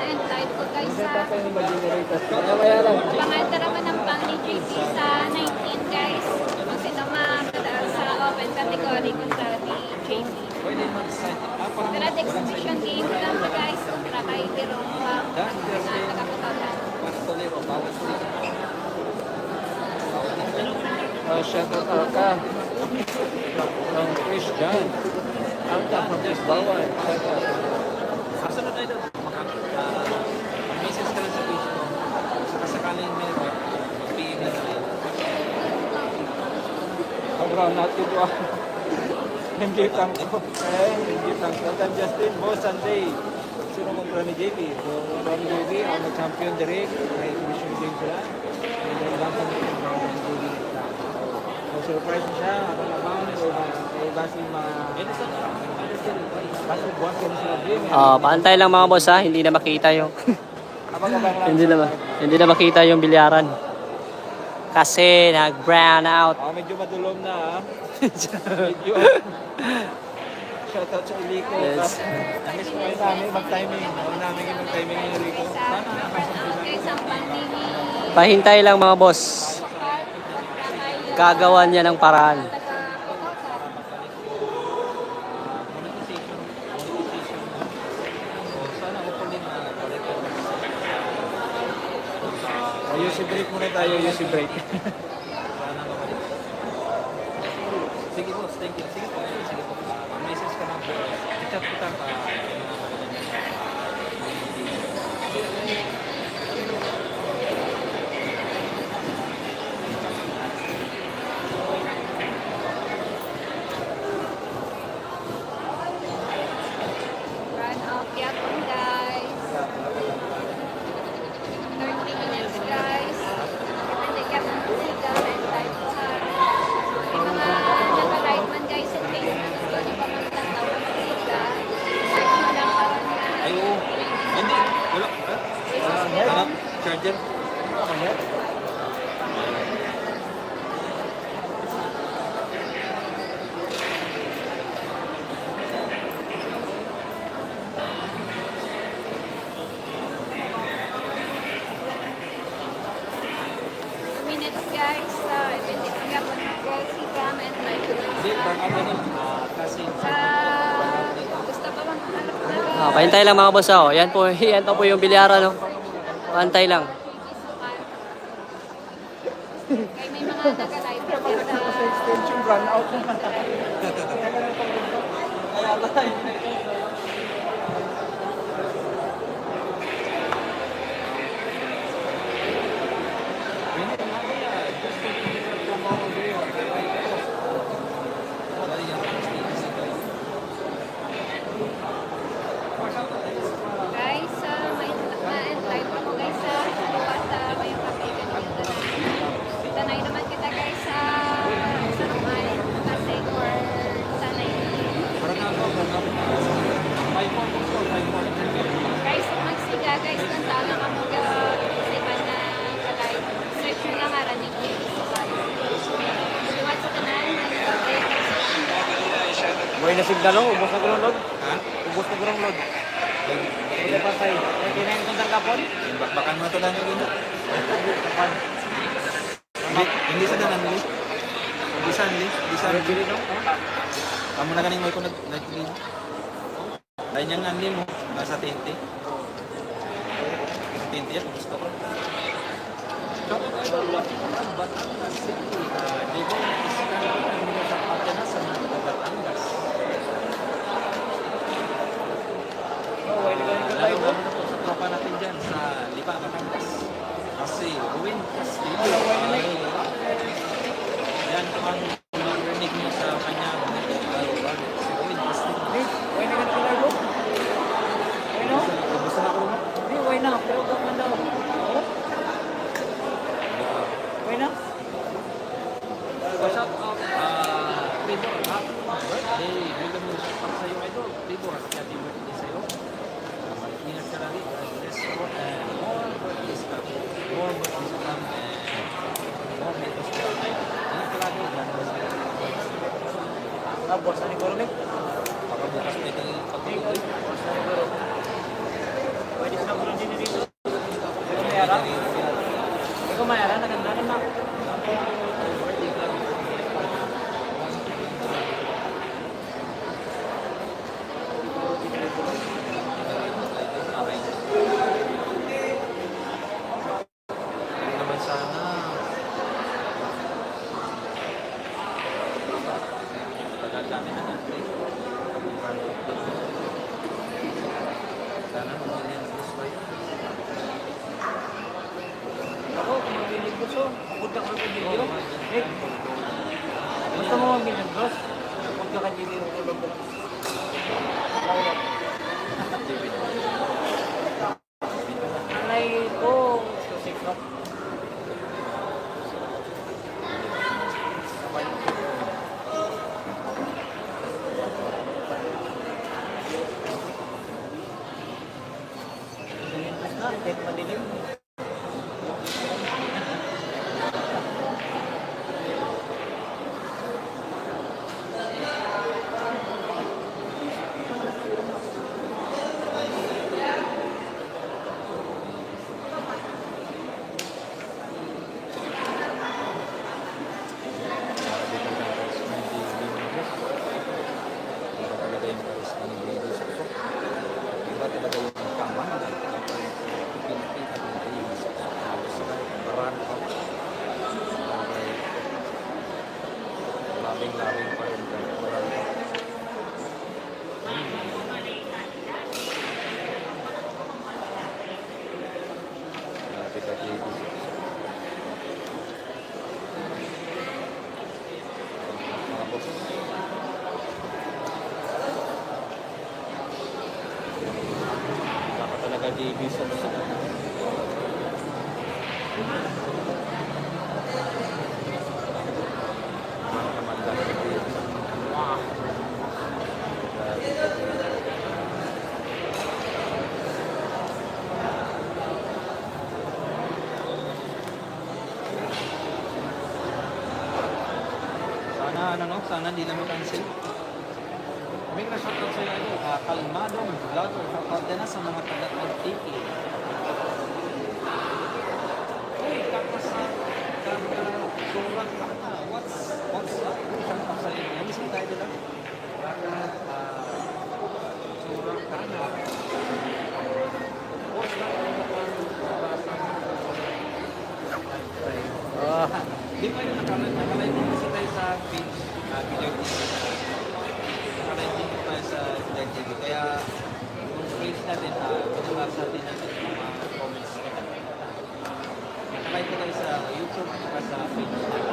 end live ko guys sa panganta naman ng pang ni JC sa 19 guys. Kung sino makadaan sa open category ko sa ni JC. Pero exhibition game lang to guys kontra kay Lerong na taga-Putatan. Shout out ka ng Chris John. Ang tapos ng bawal. Kasunod tayo doon. Message ka lang sa page ko. Sakaling may PM na tayo. Sobrang natin ko. Hindi tangko. Hindi tangko. Tan Justin, Boss Sunday. Sino kontra ni JP? So, Ron JP, ang mag-champion direct. May exhibition game sila. And then, lang kami ng JP. So, surprise siya. Ano naman? Basi basi buwan ko sila game. Paantay lang mga boss ha. Hindi na makita yung Abang-abang lang. hindi na makita yung bilyaran. Kasi nag-brown out. Medyo madulom na ha. Medyo. Shoutout sa Iliko. Yes. Namiss ko kayo namin mag-timing. Huwag namin yung mag-timing ni Iliko. Guys, ang pandini. Pahintay lang mga boss. Gagawan niya ng paraan. UC break muna tayo, UC break. Sige boss, thank you. Sige po, sige po. Message ka lang po. I-chat kita pa. Run out yapon, guys. 30 minutes, guys. Hindi ka magsiga and time to have. May mga naka-live man, guys, sa Facebook. Gusto nyo pa magtataw ng siga. Search nyo lang para Ay, oo. Hindi. Wala. Ano? Charger? minutes, guys. Hindi ka magsiga and time to Hindi, parang ano nun. Kasi gusto pa bang hanap Pahintay lang mga boss. Oh. Yan po, yan po yung bilyara. No? Pahintay lang. Kaya may mga nag-live na sa Extension run out naman. guys, may live ako guys sa may kaibigan nyo. Sanay naman kita guys sa Rumay, Pasig or Sanay. Guys, kung magsiga guys, ng tama ka mag-isipan na ka-live. Search nyo lang araning TV sa bayo. Suwat sa tanan, nag-update guys. Boy na signal oh, ubos na gulong load. Ha? Ubos na gulong load. Udah patay. Kinain ko ng kapon. Bakbakan mo ito lang yung hindi sa danan, Lee. Hindi sa Lee. Hindi sa Lee. Kamu na ganing mo ito nag-clean. Dahil niyang anli mo, nasa tinte. Tinte yan, gusto ko. Batangas City. Di ba yung isikan ko ng mga kapatid na sa mga Batangas? Lalo na po sa tropa natin dyan sa Lipa, Batangas. Kasi Ruin Castillo. Yan po ang marinig niyo sa kanya. Si Ruin Castillo. Why na ganito na load? Why na? Gusto na ako mo? Hindi, why na? Pero gawin daw. Why na? Shout out, Trevor, happy birthday. Bigyan mo shout out sa'yo, idol. Trevor, happy birthday sa'yo. Ingat ka lagi. God bless you. And more birthdays ka. More birthdays ka. And more birthdays ka. Ingat ka lagi. God bless you. Boss na ni Cormick. Baka bukas na ito yung pagtuloy. Boss na ni Cormick. Pwede sa gulong din dito. Ikaw mayara? Ikaw mayara? Naganda naman. Naman sana. Pagkakami na natin. Sana mamili ng gusto yun. Ako, kung magbili gusto, punta ka ng video. Eh, gusto mo magbili ng gusto? Punta ka ng video. Alay ko, susik ka. Kahit madilim. Iba talaga yung pamang. JB Sokso. Sana hindi naman cancel. May na-shoutout sa'yo ano, kalmadong vlogger, kapatid na sa mga taga-tiki. Uy, surat ka na. What's up? Shoutout sa'yo. Namiss mo tayo dito. Surat ka na. Di ba yung nakalay din kasi tayo sa page, Bilag TV. Nakalay din tayo sa Bilag TV. Kaya, yung page natin, pinabasa din natin yung mga comments nila. Nakalay ko tayo sa YouTube at sa page natin.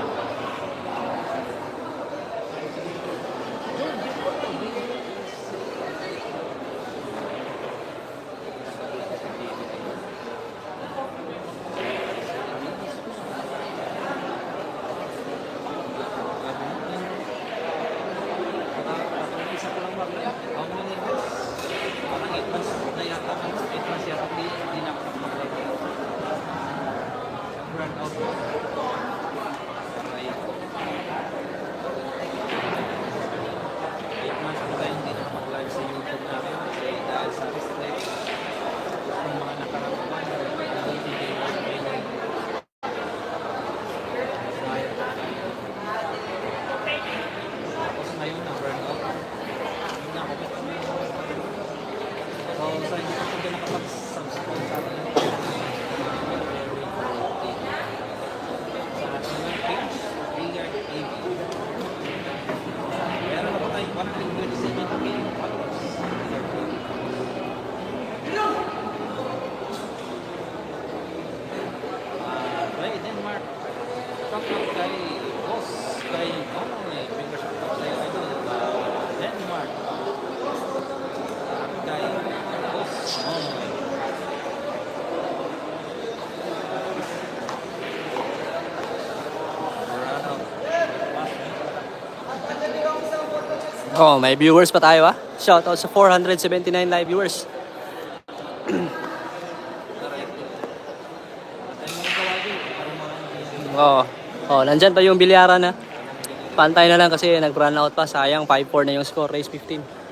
Oh, may viewers pa tayo ah. Shoutout sa 479 live viewers. Oh, nandyan pa yung bilyaran na. Pantay na lang kasi nag-run out pa. Sayang, 5-4 na yung score. Race 15.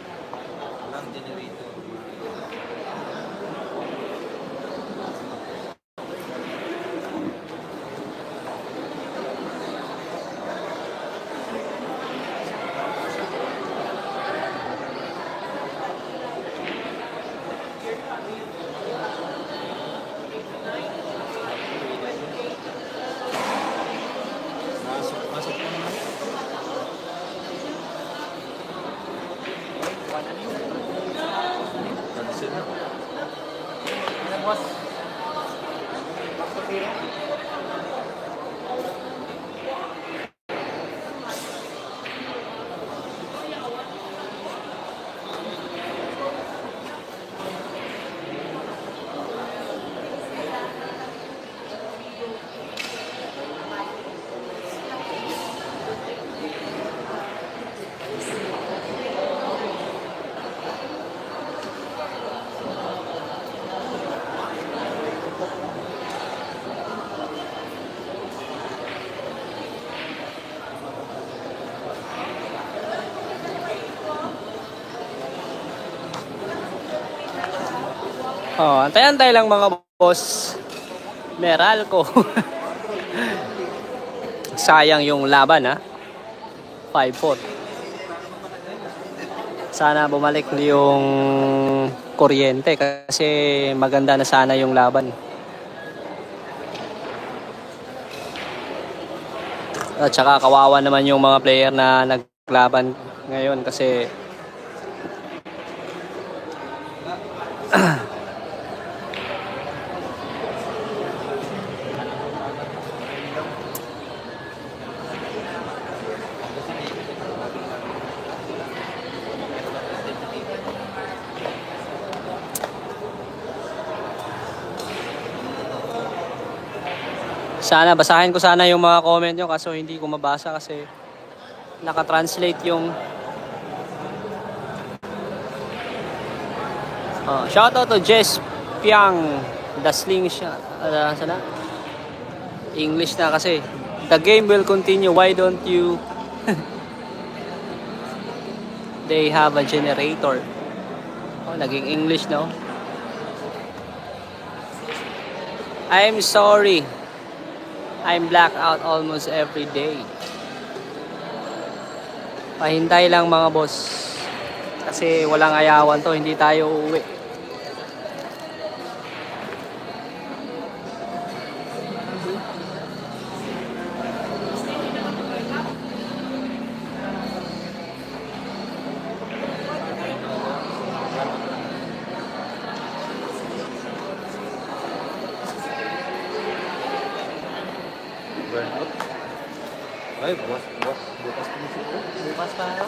Oh, antay-antay lang mga boss. Meralco. Sayang yung laban ha. 5-4. Sana bumalik yung kuryente kasi maganda na sana yung laban. At saka kawawa naman yung mga player na naglaban ngayon kasi Sana, basahin ko sana yung mga comment nyo kaso hindi ko mabasa kasi naka-translate yung shoutout to Jess Piang Dasling siya. Sana? English na kasi. The game will continue. Why don't you they have a generator? Naging English no? I'm sorry. I'm blacked out almost every day. Pahintay lang mga boss. Kasi walang ayawan to, hindi tayo uuwi. Ay, bukas pa musiko. Bukas pa.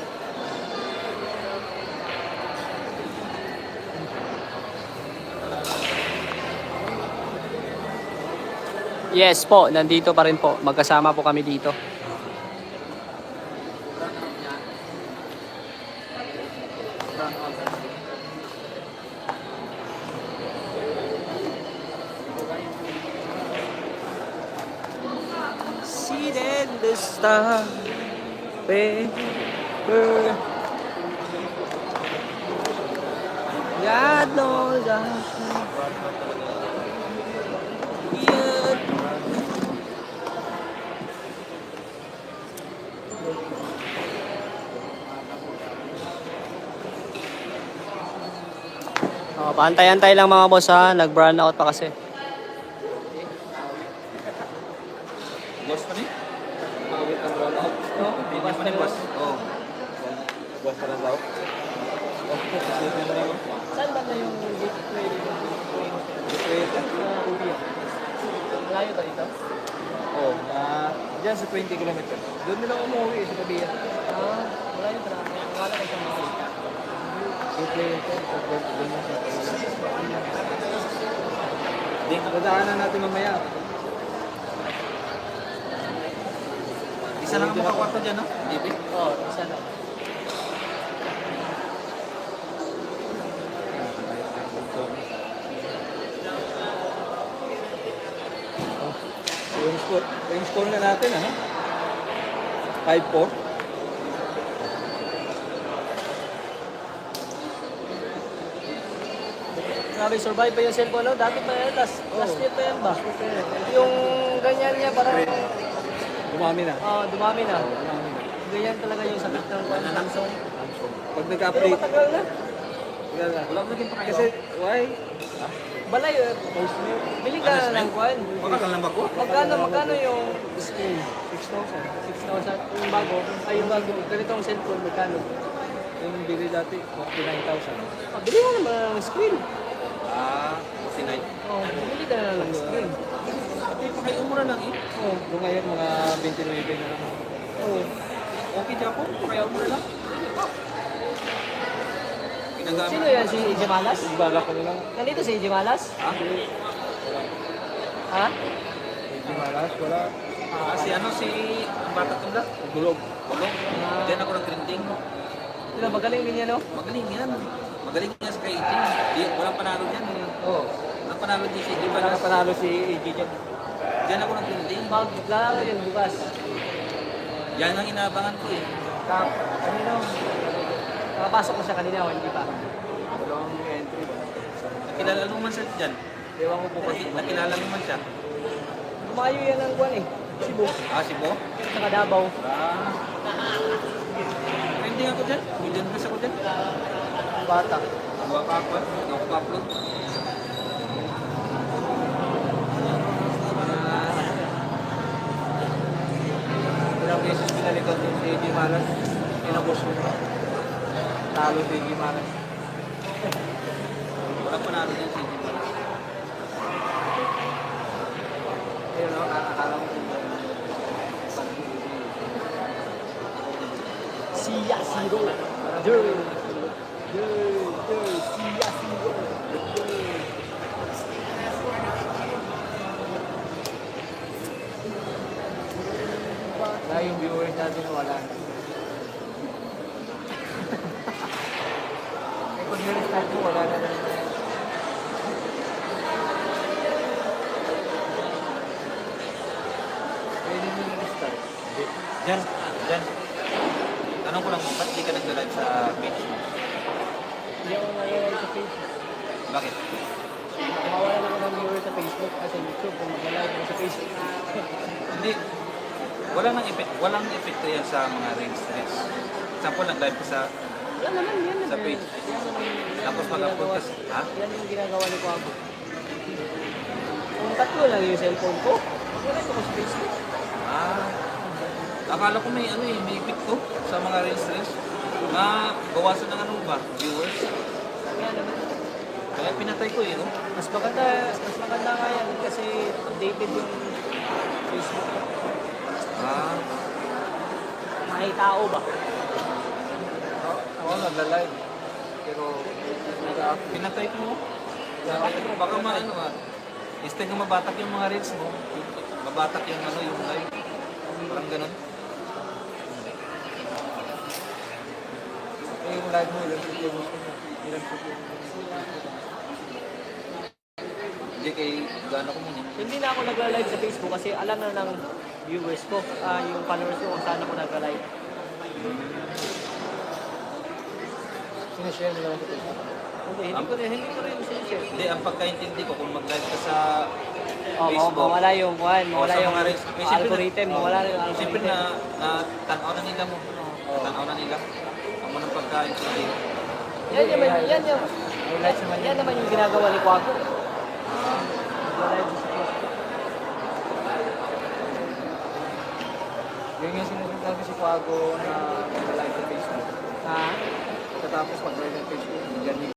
Yes po, nandito pa rin po. Magkasama po kami dito. Seated in the star, paper. God knows I yeah. Paantay-antay lang mga boss ha, nag-brown out pa kasi. Boss pa ni? Mawit ang roll out. Bukas pa ni boss. Oo. Bukas pa lang daw. Saan ba na yung gateway? Malayo ba dito? Oo. Diyan sa 20 kilometers. Doon nila umuwi sa Kabiya. Malayo ba na? Akala ko sa mga. Dadaanan natin mamaya. Isa lang ang makakwarto dyan, no? Ibi? Oo, isa na. Yung score na natin, ano? 5-4. Grabe, survive pa yung cellphone, no? Dati pa yan, last year pa yan ba? Yung ganyan niya, parang Dumami na. dumami na. Dumami na. Ganyan talaga yung sakit ng Samsung. Pag Pero nag-update, matagal na. wala na. Wala naging pa kayo. Kasi, why? Balay, bili ka na ng kwan. Makagal lang ba ko? Magkano yung screen? 6,000. Yung bago, ay yung bago, ganitong cellphone, magkano? Yung bili dati, 49,000. Bili mo naman ng screen. 49. Bili ka na lang ng screen. Hindi pa kayo umura lang eh. Kung ngayon, mga 29 na lang. Okay dyan po, pa kayo umura lang. Ginagamit. Sino yan? Si EJ Malas? Ibala ko nilang, Nandito si EJ Malas? Ha? hindi malas, wala. Si ano, si Bata Tula. Gulog. Bulong. Diyan ako nag-trending. Sino, magaling din yan, no? Magaling yan. Magaling yan sa kay Eating. Walang panalo dyan. Oo. Walang panalo dyan si Eating. Wala na panalo si AJ dyan. Diyan ako nag-trending. Maglalaro yan bukas. Yan ang inaabangan ko eh. Kanino? Nakapasok na siya kanina o hindi pa? Walang entry ba? Nakilala mo man siya dyan. Ewan ko po kasi. Nakilala mo man siya. Lumayo yan ang kwan eh. Cebu. Si Bo? Saka Davao. Trending ako dyan. Million plus ako dyan. Bata. Buwa pa ako. Ako pa-upload. Ilang beses pinalikot yung si AJ Malas. Inabos mo. Talo si AJ Malas. Walang panalo dyan si Eating. Ayun o, akala mo kung Siya Zero. Siya Zero. sabi mo wala na. Eh, kung nire-start mo, wala na rin. Pwede mo nire-start. Jan, Jan. Tanong ko lang, ba't di ka nag-live sa page mo? Hindi ako nag-live sa Facebook. Bakit? Mawala naman ng viewer sa Facebook at sa YouTube kung mag-live mo sa Facebook. Hindi. Walang epekto yan sa mga reels. Example, nag-live ka sa Yan naman, yan naman. Sa page. Yan naman yung Tapos mag-upload ka sa- ha? Yan yung ginagawa ni Kwabo. Kung tatlo lang yung cellphone ko, mag-live ako sa Facebook. Akala ko may may epekto sa mga reels. Bawasan ng viewers. Kaya naman. Kaya pinatay ko no? Mas maganda nga yan kasi updated yung Facebook. May tao ba? Ako nagla-live. Pero Pinatay ko. Baka instead na mabatak yung mga reels mo, mabatak yung yung live. Parang ganun. yung live mo, ilang subscribers ko na. Ilang subscribers. Hindi kay gano'n ko muna. Hindi na ako nagla-live sa Facebook kasi alam na ng viewers ko, yung followers ko kung saan ako nagla-live. Sinishare mo lang sa Facebook. Hindi ko rin sinishare. Hindi, ang pagkaintindi ko, kung mag-live ka sa Oh, Facebook, mawala yung mawala sa yung mga reels, may siyempre algorithm, mawala yung siyempre algorithm. na tanaw na nila mo. Tanaw na nila. Ang mga pagkaintindi. Yan naman yung ginagawa ni Kwago. Nagla-live sa Facebook. Yun yung sinusunod si Kwago na nag-live sa Facebook. Ha? Tapos pag-live sa Facebook, ganyan